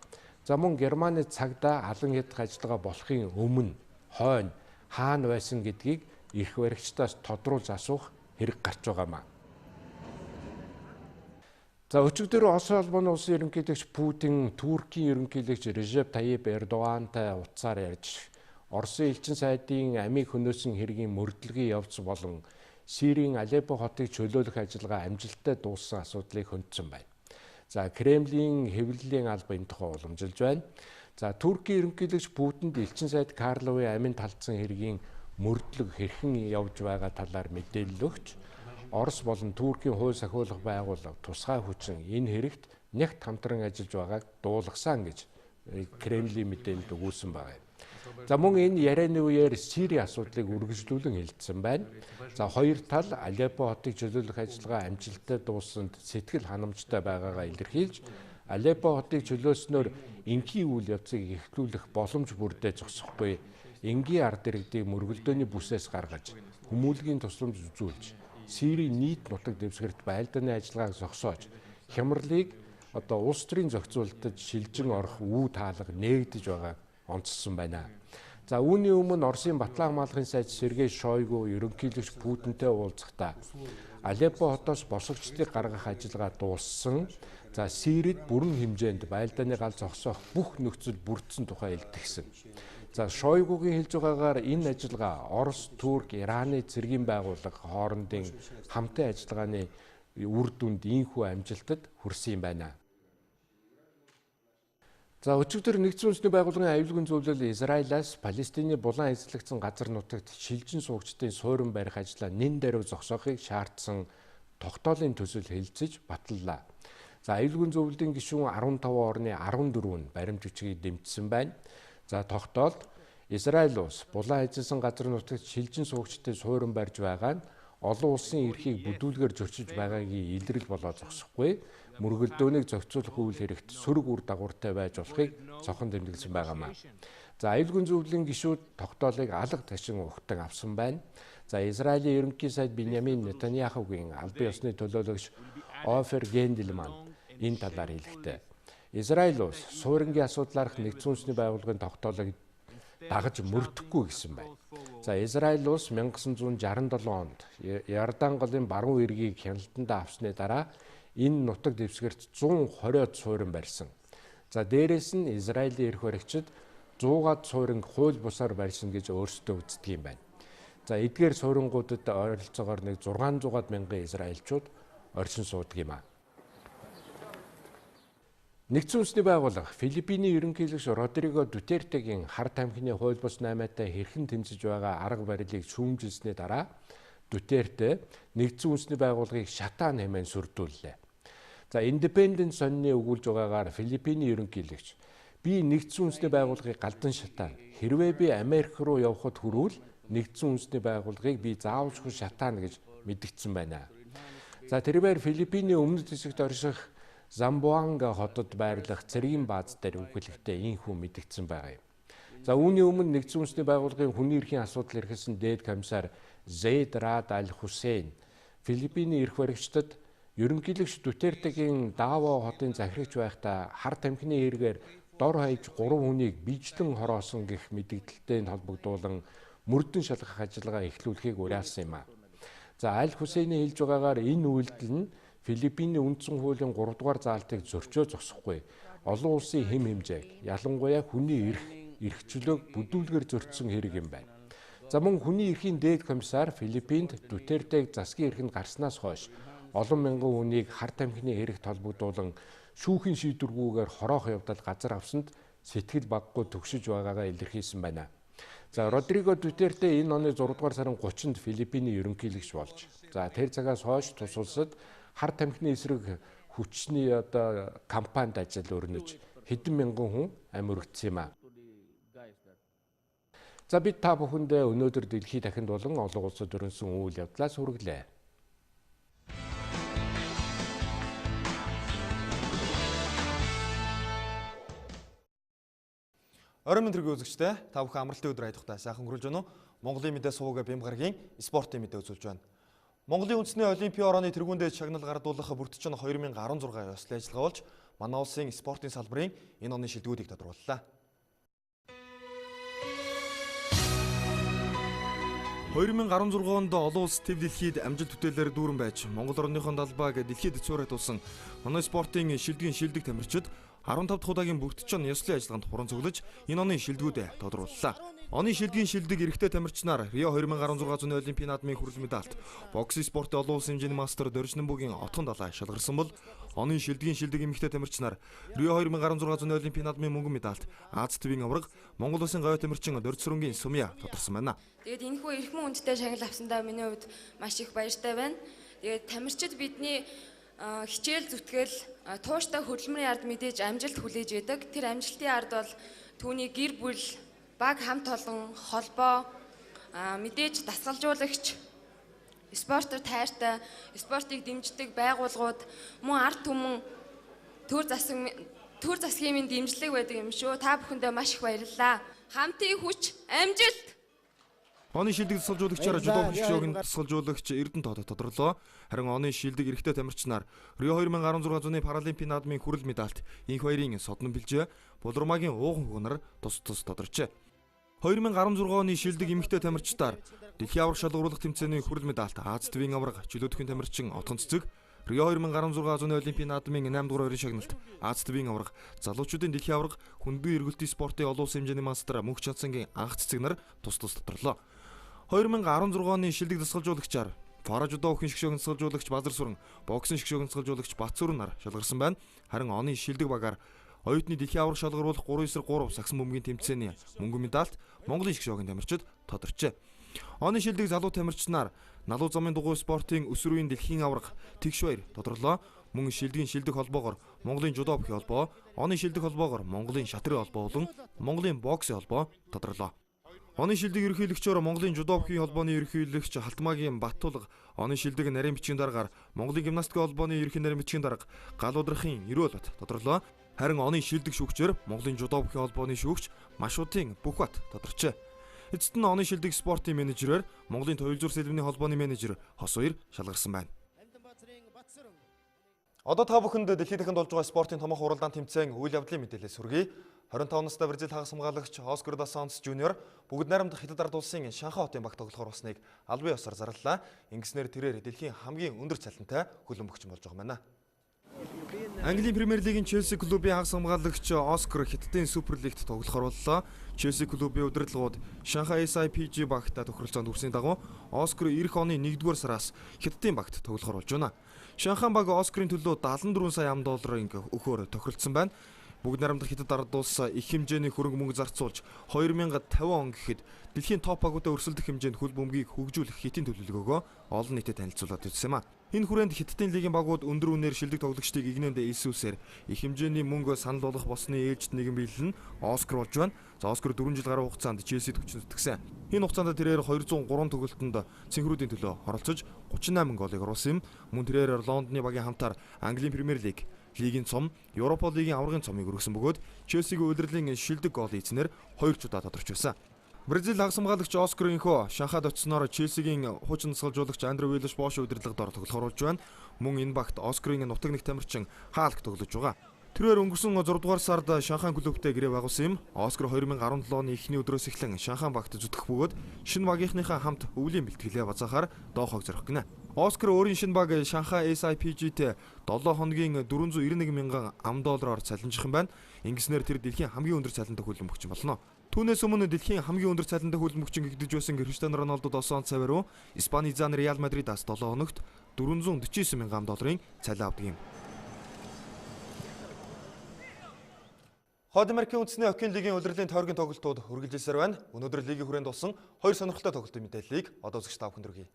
За мөн Германы цагдаа алан ядах ажиллагаа болохын өмнө хойно хаана байсан гэдгийг эрх баригчдаас тодруулж асуух хэрэг гарч байгаамаа. За өчигдөр Орос улбаны улсын ерөнхийлөгч Путин Туркийн ерөнхийлөгч Режеп Таyyip Эрдогантай утсаар ярьж Оросын элчин сайдын амийг хөнөөсөн хэргийн мөрдлөгийн явц болон Сирийн Алеппо хотыг чөлөөлөх ажиллагаа амжилттай дууссан асуудлыг хөндсөн байна. За Кремлийн хэвлэлийн алба энэ тухай уламжилж байна. За Туркийн ерөнхийлөгч Путинд элчин сайд Карловын аминд талдсан хэргийн мөрдлөг хэрхэн явж байгаа талаар мэдээлэл өгч Орос болон Туркийн хууль сахиулах байгууллага тусгай хүчин энэ хэрэгт нягт хамтран ажиллаж байгааг дуулгасан гэж Кремлийн мэдээлэлд өгүүлсэн байна. За мөн энэ ярианы үеэр Сирийн асуудлыг үргэлжлүүлэн хэлсэн байна. За хоёр тал Алеппо хотыг чөлөөлөх ажиллагаа амжилттай дууссанд сэтгэл ханамжтай байгаагаа илэрхийлж Алеппо хотыг чөлөөснөөр энгийн үйл явцыг эхлүүлэх боломж бүрдээ зогсохгүй энгийн ард иргэдийг мөргөлдөөний бүсээс гаргаж хүмүүлгийн тусламж үзүүлж Сирийн нийт нутаг дэвсгэрт байлдааны ажиллагааг зогсоож хямралыг одоо улс төрийн зохицуулалтад шилжин орох үе таалга нээгдэж байгааг онцлсон байна. За үүний өмнө Оросын батлан хамгаалахын сайд Сергей Шойгу ерөнхийлөгч Путинтэй уулзахдаа Алеппо хотоос босгогчдыг гаргах ажиллагаа дууссан. За Сирид бүрэн хэмжээнд байлдааны гал зогсоох бүх нөхцөл бүрдсэн тухай илтгэсэн. За Шойгугийн хэлж байгаагаар энэ ажиллагаа Орос, Турк, Ираны цэргийн байгууллага хоорондын хамтын ажиллагааны үр дүнд ийхүү амжилтад хүрсэн юм байна. За өчигдөр нэгдсэн үндэсний байгууллагын аюулгүй зөвлөл Израилаас Палестины булан эзлэгдсэн газар нутагт шилжин суугчдын суурин барих ажлаа нэн даруй зогсоохыг шаардсан тогтоолын төсөл хэлэлцэж баталлаа. За аюулгүй зөвлөлийн гишүүн 15 орны 14 нь баримт бичгийг дэмжсэн байна. За тогтоолд Израиль улс булан эзэлсэн газар нутагт шилжин суугчдын суурин барьж байгаа нь олон улсын эрхийг бүдүүлгээр зөрчиж байгаагийн илрэл болоо зогсохгүй мөргөлдөөнийг зохицуулах үйл хэрэгт сөрөг үр дагавартай байж болохыг цохон тэмдэглэсэн байгаамаа. За аюулгүй зөвлөлийн гишүүд тогтоолыг алга ташин ухтан авсан байна. За Израилийн ерөнхий сайд Биньямин Нетаньяхугийн албан ёсны төлөөлөгч Офер Генделман энэ талаар хэлэхдээ Израиль улс суурингийн асуудлаарх нэгдсэн үндэсний байгууллагын тогтоолыг дагаж мөрдөхгүй гэсэн байна. За Израиль улс 1967 онд Ярдан голын баруун эргийг хяналтандаа авсны дараа энэ нутаг дэвсгэрт 120-од суурин барьсан. За дээрээс нь Израилийн эрх баригчид 100-аад суурин хууль бусаар барьсан гэж өөрсдөө үздэг юм байна. За эдгээр суурингуудад ойролцоогоор нэг 600-аад мянган израильчууд оршин суудаг юм а. Нэгдсэн үндэсний байгууллага Филиппиний ерөнхийлөгч Родриго Дутертегийн хар тамхины хууль бус 8-аатай хэрхэн тэмцэж байгаа арга барилыг шүүмжилсний дараа Дутерте нэгдсэн үндэсний байгууллагыг шатаа нэмэн сүрдүүллээ. За Independent сонины өгүүлж байгаагаар Филиппиний ерөнхийлөгч би нэгдсэн үндэсний байгууллагыг галдан шатаана. Хэрвээ би Америк руу явхад хүрвэл нэгдсэн үндэсний байгууллагыг би заавалжгүй шатаана гэж мэдгдсэн байна. За тэрээр Филиппиний өмнөд хэсэгт орших Замбоанга хотод байрлах цэргийн бааз дээр үхэлэхдээ ийхүү мэдгдсэн байгаа юм. За үүний өмнө нэгдсэн үндэсний байгууллагын хүний эрхийн асуудал эрхэлсэн дээд комиссар Зейд Раад Аль Хусейн Филиппиний эрх баригчдад ерөнхийлөгч Дутертегийн Даво хотын захирагч байхдаа хар тамхины хэрэгээр дор хаяж 3 хүнийг биежлэн хороосон гэх мэдээлэлтэй холбогдуулан мөрдөн шалгах ажиллагаа эхлүүлэхийг уриалсан юм а. За Аль Хусейний хэлж байгаагаар энэ үйлдэл нь Филиппиний үндсэн хуулийн 3 дугаар заалтыг зөрчөө зогсохгүй. Олон улсын хэм хэмжээг, ялангуяа хүний эрх чөлөөг бүдүүлгээр зөрчсөн хэрэг юм байна. За мөн хүний эрхийн дээд комиссар Филиппинд Дутертег засгийн эрхэнд гарснаас хойш олон мянган хүнийг хар тамхины хэрэгт холбогдуулан шүүхийн шийдвэргүйгээр хороох явдал газар авсанд сэтгэл баггүй төгсөж байгаагаа илэрхийлсэн байна. За Родриго Дутерте энэ оны 6 дугаар сарын 30-нд Филиппиний ерөнхийлөгч болж. За тэр цагаас хойш тус улсад хар тамхины эсрэг хүчний кампанид ажил өрнөж хэдэн мянган хүн амьд юм а. За бид та бүхэндээ өнөөдөр дэлхийд дахинд болон олон улсад өрнсөн үйл явдлаас хүргэлээ. Орой мэнд төргийн үзэгчдээ та бүхэн амралтын өдөр айдахтай сайхан хүрэлж байна уу? Монголын мэдээ сувга бям гарагийн спортын мэдээ үзүүлж байна. Монголын үндэсний олимпийн орооны тэргүүндээ шагнал гардуулах бүрдчин 2016 ёслол ажиллагаа болж манай улсын спортын салбарын энэ оны шилдэгүүдийг тодорхойллоо. 2016 онд олон улс төв дэлхийд амжилт бүтээлээр дүүрэн байж Монгол орныхон далбааг дэлхийд цуурайтуулсан манай спортын шилдгийн шилдэг тамирчид 15 дахь удаагийн бүрдчин ёслолын ажиллагаанд хуран цуглаж энэ оны шилдэгүүдэд тодрууллаа. Оны шилдгийн шилдэг эрэгтэй тамирч нар Рио 2016 зуны олимпийн наадмын хүрэл медальт, боксын спортын олон улсын хэмжээний мастер Дөржнөнбүгийн отхон далай шалгарсан бол оны шилдгийн шилдэг эмэгтэй тамирч нар Рио 2016 зуны олимпийн наадмын мөнгөн медальт, Аз твийн аварга, Монгол улсын говь тамирчин Дөржсөрөнгийн Сумья тодорсон байна. Тэгээд энэхүү эрхэм хүндтэй шагнал авсандаа миний хувьд маш их баяртай байна. Тэгээд тамирчид бидний хичээл зүтгэл тууштай хөдөлмөрийн ард мэдээж амжилт хүлээж байдаг. Тэр амжилтын ард бол түүний гэр бүл, баг хамт олон холбоо, мэдээж дасгалжуулагч, спортоор тайртай, спортыг дэмждэг байгууллагууд, мөн ард түмэн төр засгийн минь дэмжлэг байдаг юм шүү. Та бүхэндээ маш их баярлалаа. Хамтын хүч, амжилт. Оны шилдэг дасгалжуулагчаар жудо шоугийн дасгалжуулагч Эрдэнэ Тоодо тодорлоо. Харин оны шилдэг эрэгтэй тамирч нар Рио 2016 зуны паралимпийн наадмын хүрэл медальт инх баярын Содон Бэлжээ, Булрамагийн Ууган Хөгнөр тус тодорчээ. 2016 оны шилдэг эмэгтэй тамирчдаар дэлхийн аварга шалгаруулах тэмцээний хүрэл медальт Аз твийн аварга чөлөөтхөн тамирчин Отгон Цэцэг, Рио 2016 зуны олимпийн наадмын 8 дугаар өрийн шагналт Аз твийн аварга, залуучуудын дэлхийн аварга, хүндэн эргэлтийн спортын олон улсын хэмжээний мастер Мөнх Чадсангийн анх цэцэг нар тус тодорлоо. 2016 оны шилдэг дасгалжуулагчаар пара жудо өхөн шгшөөгн дасгалжуулагч Базар Сүрэн, боксын шгшөөгн дасгалжуулагч Бат Сүрэн нар шалгарсан байна. Харин оны шилдэг багаар оюутны дэлхийн аварга шалгаруулах 3-3 сагсан бөмбөгийн тэмцээний мөнгөн медальт Монголын шгшөөгн тамирчид тодорчээ. Оны шилдэг залуу тамирч нар налуу замын дугуй спортын өсвөрийн дэлхийн аварга Тэгш баяр тодорлоо. Мөн шилдгийн шилдэг холбоогоор Монголын жудо бүхий холбоо, оны шилдэг холбоогоор Монголын шатрын холбоо болон Монголын боксын холбоо тодорлоо. Оны шилдэг ерөнхийлөгчөөр Монголын жудо бүхий холбооны ерөнхийлөгч Халтмаагийн Баттулга, оны шилдэг нарийн бичгийн дараагаар Монголын гимнастикийн холбооны ерөнхий нарийн бичгийн дарга Галуудрахын Ирүүлбат тодорлоо. Харин оны шилдэг шүүгчээр Монголын жудо бүхий холбооны шүүгч Машуудын Бүхбат тодорчээ. Эцэст нь оны шилдэг спортын менежерээр Монголын туйлзуур сэлбэний холбооны менежер Хос Хоёр шалгарсан байна. Одоо та бүхэнд дэлхийд дахинд болж байгаа спортын томоохон уралдаан тэмцээн үйл явдлын мэдээлэл хүргэе. 25 настай Бразил хагас хамгаалагч Оскар да Санtos Jr. бүгд найрамдах Хятад ард улсын Шанхай хотын багт тоглохоор болсныг албан ёсоор зарлалаа. Ингэснээр тэрээр дэлхийн хамгийн өндөр цалинтай хөлбөмбөгч болж байгаа байна. Английн Премьер Лигийн Челси клубын хагас хамгаалагч Оскар Хятадын Супер Лигт тоглохоор боллоо. Челси клубын удирдлагууд Шанхай SIPG багтаа тохиролцоонд хүрсний дагуу Оскар эх оны 1-р сараас Хятадын багт тоглохоор болж байна. Шанхай баг Оскарын төлөө 74 сая $4 өгөхөөр тохиролцсон байна. Бүгд найрамдах Хятад ард улс их хэмжээний хөрөнгө мөнгө зарцуулж 2050 он гэхэд дэлхийн топ багуудаа өрсөлдөх хэмжээнд хөл бөмбөгийг хөгжүүлэх хэтийн төлөвлөгөөгөө олон нийтэд танилцуулаад үзсэн юм а. Энэ хүрээнд Хятадын лигийн багууд өндөр үнээр шилдэг тоглогчдыг игнэндээ элсүүлсээр их хэмжээний мөнгө санал болгох болсны ээлжид нэгэн биелэл нь Оскар болж байна. За Оскар 4 жил гаруй хугацаанд Челсид хүчин зүтгэсэн. Энэ хугацаанд тэрээр 203 тоглолтод цэнхрүүдийн төлөө оролцож 38 голыг оруулсан юм. Мөн тэрээр Лондоны багийн хамтаар Английн Премьер Лиг, Лигийн цом, Европа лигийн аваргын цомыг өргөсөн бөгөөд Челсигийн удирдлын шилдэг гол эзнэр 2 ч удаа тодорч байсан. Бразил хагас хамгаалагч Оскар инхөө Шанхайд очсноор Челсигийн хуучин тасгалжуулагч Андре Виллаш Бош удирдлагад тоглохоор болж байна. Мөн энэ багт Оскарын нутаг нэг тамирчин Хаалк тоглож байгаа. Тэрээр өнгөрсөн 6 дугаар сард Шанхай клубтэй гэрээ байгуулсан юм. Оскар 2017 оны эхний өдрөөс эхлэн Шанхай багт зүтгэх бөгөөд шинэ багийнхныхаа хамт өвлийн бэлтгэлээ базаахаар доохог зорих гинэ. Оскар өөрийн шинэ баг Шанхай SIPG-тэй 7 хоногийн $491 мянган цалинжих юм байна. Ингэснээр тэр дэлхийн хамгийн өндөр цалинтай хөлбөмбөгч болно. Түүнээс өмнө дэлхийн хамгийн өндөр цалинтай хөлбөмбөгч гэгдэж байсан Криштиано Роналдо 7 он цавь руу Испани зан Реал Мадридаас 7 хоногт $449 мянган цалин авдаг юм. Хойд Америкийн үндэсний хоккейн лигийн улирлын тойргийн тоглолтууд үргэлжилсээр байна. Өнөөдөр лигийн хүрээнд болсон 2 сонирхолтой тоглолтын мэдээллийг одоо үзэгч та бүхэнд хүргэе.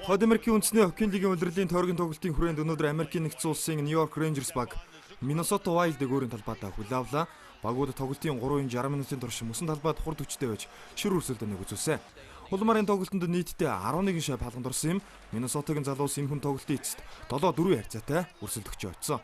Хойд Америкийн үндэсний хоккейн лигийн улирлын тойргийн тоглолтын хүрээнд өнөөдөр Америкийн нэгдсэн улсын Нью-Йорк Рейнжерс баг Миннесота Вайлдыг өөрийн талбайдаа хүлээн авлаа. Багууд тоглолтын 3-60 минутын турш мөсөн талбайд хурд хүчтэй байж шир өрсөлдөөнийг үзүүлсэн. Улмарын тоглолтод нийтдээ 11 шайб халганд орсон юм. Миннесотагийн залуус энэ хүн тоглолтын эцэст 7-4 харьцаатай өрсөлдөгч очсон.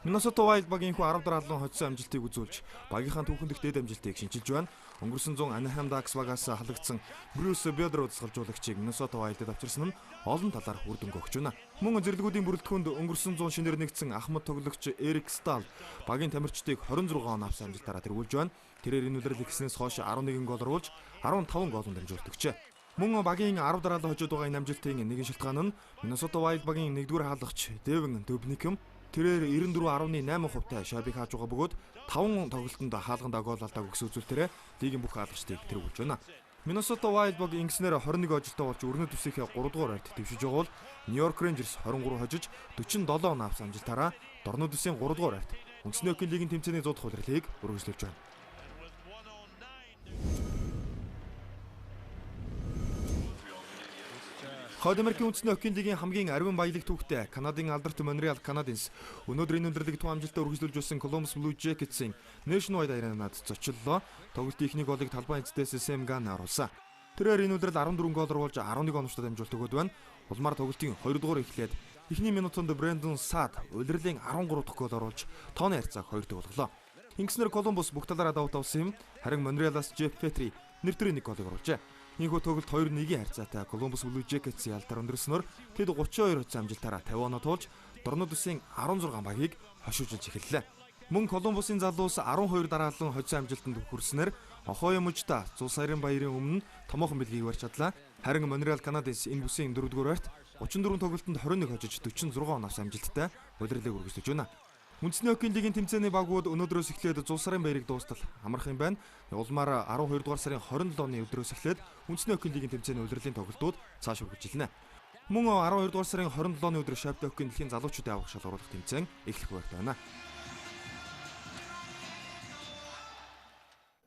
Миннесота Вайлд багийн хүү 10 дараа халуун хоцсон амжилтыг үзүүлж багийнхаа түүхэндх дэд амжилтыг шинжилж байна. Өнгөрсөн 100 Анахайм Дакс багаас халагдсан Брюс Бедро тасгалжуулагчийг Миннесота Вайлдад авчирсан нь олон талаар үр дүнг өгч байна. Мөн зэрлэгүүдийн бүрэлдэхүүнд өнгөрсөн 100 шинээр нэгдсэн Ахмад тоглогч Эрик Стал багийн тамирчдыг 26 он авсан амжилтаараа тэргүүлж байна. Тэрээр энэ үлрэл ихснээс хойш 11 гол оруулж 15 голын дамжуулдагчээ. Мөн багийн 10 дараалал хожууд байгаа энэ амжилтын нэгэн шалтгаан нь Миннесота Вайлд багийн 1-р хаалгач Дэвин Дубникэм тэрээр 94.8% шайбыг хааж байгаа бөгөөд 5 тоглолтод хаалганд гол алдааг өгсөн үзүүлэлтээр лигийн бүх хаалгачдыг тэргүүлж байна. Миннесота Вайлд баг ингэснээр 21 ожилтой болж өрнөд үсийнхээ 3 дугаар хойд дэвшиж байгаа бол Нью-Йорк Рейнжерс 23 хожиж 47 он авсан амжилтаараа дорнод үсийн 3 дугаар хойд үндэсний хоккейн лигийн тэмцээний 100 дахь улирлыг үргэлжлүүлж байна. Хойд Америкийн үндэсний хоккейн лигийн хамгийн арвин баялаг түүхтэй Канадын алдарт Монреал Canadiens өнөөдөр энэ өндөрлөг тун амжилтаар үргэлжлүүлж байсан Columbus Blue Jackets-ийн Nationwide Arena-д зочлолоо. Тоглолтын эхний голыг талбай эцэдээс Сэм Ган оруулсан. Тэрээр энэ өдрөл 14 гол оруулж 11 оновчтой дамжуулт өгöd байна. Улмаар тоглолтын 2 дугаар эхлээд эхний минутанд Брэндон Сад улирлын 13 дахь гол оруулж тооны харьцааг 2-т болголоо. Ингэснээр Columbus бүх талаараа давуу тавсан юм. Харин Монреалаас Jeff Petrie нэртрийн 1 голыг оруулжээ. Ийхүү тоглолт 2-1 харьцаатай Columbus Blue Jackets-ийн алдар өндрснөөр тэд 32 хоцсон амжилтаараа 50 оноо туулж дорнод үсийн 16 багийг хошуужилж эхэллээ. Мөн Columbus-ийн залуус 12 дараалан хоцсон амжилтанд хүрснээр Ohio мужид Зул сарын баярын өмнө томоохон бэлгийг барьж чадлаа. Харин Montreal Canadiens энэ бүсийн 4-р байрт 34 тоглолтод 21 хожиж 46 он авсан амжилттай улирлыг үргэлжлүүлж байна. Үндэсний хоккейн лигийн тэмцээний багууд өнөөдрөөс эхлээд Зул сарын баярыг дуустал амрах юм байна. Улмаар 12 дугаар сарын 27 оны өдрөөс эхлээд үндэсний хоккейн лигийн тэмцээний улирлын тоглолтууд цааш үргэлжилнэ. Мөн 12 дугаар сарын 27-ны өдөр шавьтай хоккейн дэлхийн залуучуудын авах шалгаруулах тэмцээн эхлэх байрт байна.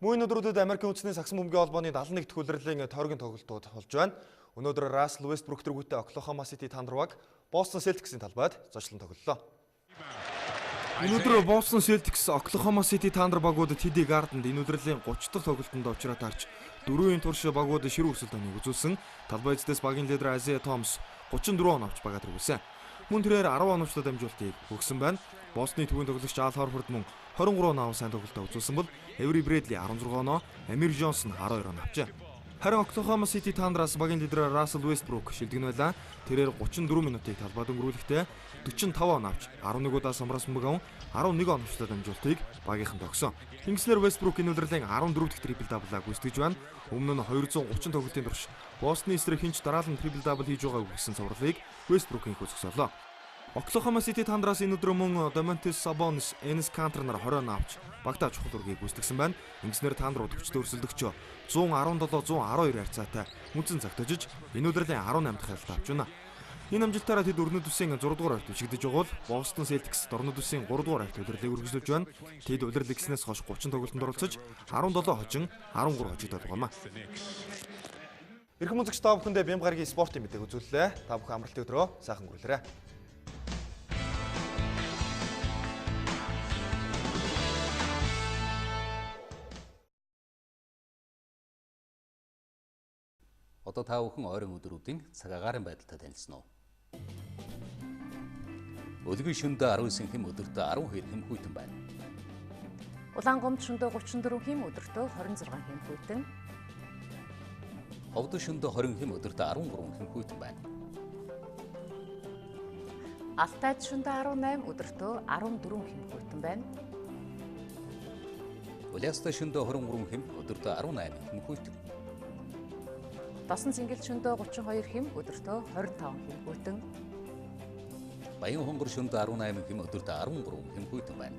Мөн өдрүүдэд Америкийн үндэсний сагсан бөмбөгийн холбооны 71 дахь улирлын тойргийн тоглолтууд болж байна. Өнөөдөр Russell Westbrook тэргүүтээ Oklahoma City Thunder баг Boston Celtics-ийн талбайд зочлон тоглолоо. Өнөөдөр Boston Celtics Oklahoma City Thunder багууд TD Garden-д энэ удирлын 30 дахь тоглолтод очроод харж 4-ийн турш багууд шир өрсөлдөөнийг үзүүлсэн. Талбай эцэс багийн лидер Isaiah Thomas 34 он авч багаа тэргүүлсэн. Мөн тэрээр 10 оновчтой дамжуултыг өгсөн байна. Бостны төвийн тоглогч Al Horford мөн 23 он авсан сайн тоглолтоо үзүүлсэн бол Avery Bradley 16 оноо, Amir Johnson 12 оноо авчээ. Харин Oklahoma City Thundeраас багийн лидер Russell Westbrook шилдэгнэ байлаа. Тэрээр 34 минутыг талбайд өнгөрүүлэхдээ 45 оноо авч 11 удаа самраас мөгөн 11 оновчтой дамжуултыг багийнхан тогсон. Ингэснээр Westbrook энэ удирлын 14 дахь трипл даблаа гүйцэтгэж байна. Өмнө нь 230 тоглолтын турш Бостон эсрэг хинч дараалан трипл дабл хийж байгааг гэсэн цувралыг Westbrook-ийн хөсгсөлөө. Oklahoma City Thundeраас энэ өдөр мөн Domantas Sabonis, Enes Kanter нар 20 оноо авч багтаа чухал үргийг гүйцэтгсэн байна. Ингэснээр Thunder өдөгчдөө өрсөлдөгчөө 117-112 харьцаатай үнцэн цагтажиж энэ удирлын 18 дахь хялт авч байна. Энэ амжилтаараа тэд өрнөд үсгийн 6 дугаар хайлт чигдэж байгаа бол Boston Celtics дорнод үсгийн 3 дугаар хайлт удирлыг үргэлжлүүлж байна. Тэд удирлыг гиснээс хойш 30 тоглолтод оролцож 17 хожин 13 хожигдоод байгаамаа. Ирэх музыкч та бүхэндээ бям гарагийн спортын мэдээг үзүүллээ. Та бүхэн амралтын өдрөө сайхан өнгөрүүлээрэй. Одоо та бүхэн ойрын өдрүүдийн цаг агаарын байдалтай танилцсан уу? Өдгөө шөнөдөө 19 хэм өдөртөө 12 хэм хүйтэн байна. Улаангомд шөнөдөө 34 хэм өдөртөө 26 хэм хүйтэн. Ховд шөнөдөө 20 хэм өдөртөө 13 хэм хүйтэн байна. Алтайд шөнөдөө 18 өдөртөө 14 хэм хүйтэн байна. Улаастаа шөнөдөө 23 хэм өдөртөө 18 хэм хүйтэн. Досон цэнгэл шөнөдөө 32 хэм өдөртөө 25 хэм хүйтэн. Баян хонгор шөнөдөө 18 хэм өдөртөө 13 хэм хүйтэн байна.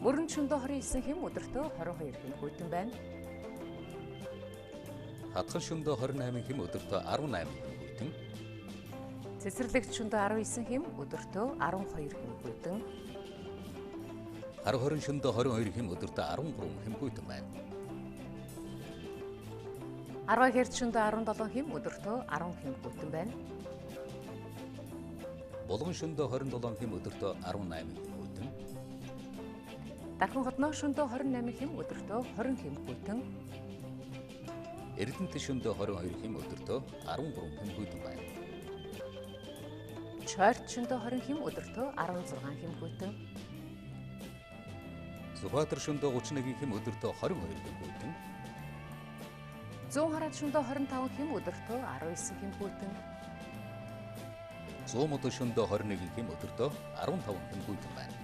Мөрөн шөнөдөө 29 хэм өдөртөө 22 хэм хүйтэн байна. Хатгал шөнөдөө 28 хэм өдөртөө 18 хэм хүйтэн. Цэцэрлэгт шөнөдөө 19 хэм өдөртөө 12 хэм хүйтэн. Хар хорин шөнөдөө 22 хэм өдөртөө 13 хэм хүйтэн байна. Арваа хэрд шөнөдөө 17 хэм өдөртөө 10 хэм хүйтэн байна. Булган шөнөдөө 27 хэм өдөртөө 18 хэм хүйтэн. Дархан хотноо шөнөдөө 28 хэм өдөртөө 20 хэм хүйтэн. Эрдэнэт шөнөдөө 22 хэм өдөртөө 13 хэм хүйтэн байна. Чойрт шөнөдөө 20 хэм өдөртөө 16 хэм хүйтэн. Сүхбаатар шөнөдөө 31 хэм өдөртөө 22 хэм хүйтэн. Зүүн хараад шөнөдөө 25 хэм өдөртөө 19 хэм хүйтэн. Зүүн мод шөнөдөө 21 хэм өдөртөө 15 хэм хүйтэн байна.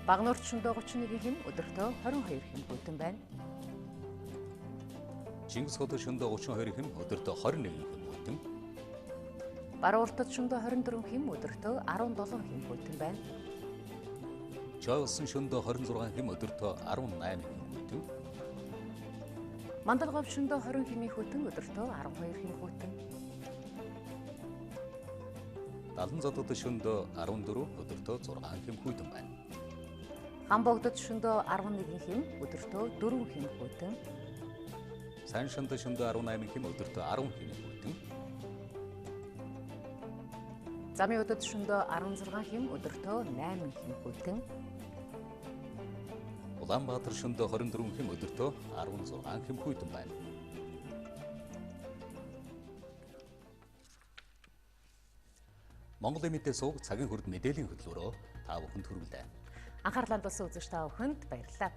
Багнуурт шөнөдөө 31 хэм өдөртөө 22 хэм хүйтэн байна. Чингис хот шөнөдөө 32 хэм өдөртөө 21 хэм хүйтэн. Барууртад шөнөдөө 24 хэм өдөртөө 17 хэм хүйтэн байна. Чойсон шөнөдөө 26 хэм өдөртөө 18 хэм хүйтэн. Мандалгов шөнөдөө 20 хэм хүйтэн өдөртөө 12 хэм хүйтэн. Даланзадад шөнөдөө 14 өдөртөө 6 хэм хүйтэн байна. Хамбогдод шөнөдөө 11 хэм өдөртөө 4 хэм хүйтэн. Саншанд шөнөдөө 18 хэм өдөртөө 10 хэм хүйтэн. Замиудад шөнөдөө 16 хэм өдөртөө 8 хэм хүйтэн. Улаанбаатар шөнөдөө 24 хэм өдөртөө 16 хэм хүйтэн байна. Монголын мэдээ сувг цагийн хүрд мэдээллийн хөтөлбөрөөр та бүхэнд хүргэлээ. Анхаарлаа хандуулсан үзэгч та бүхэнд баярлалаа.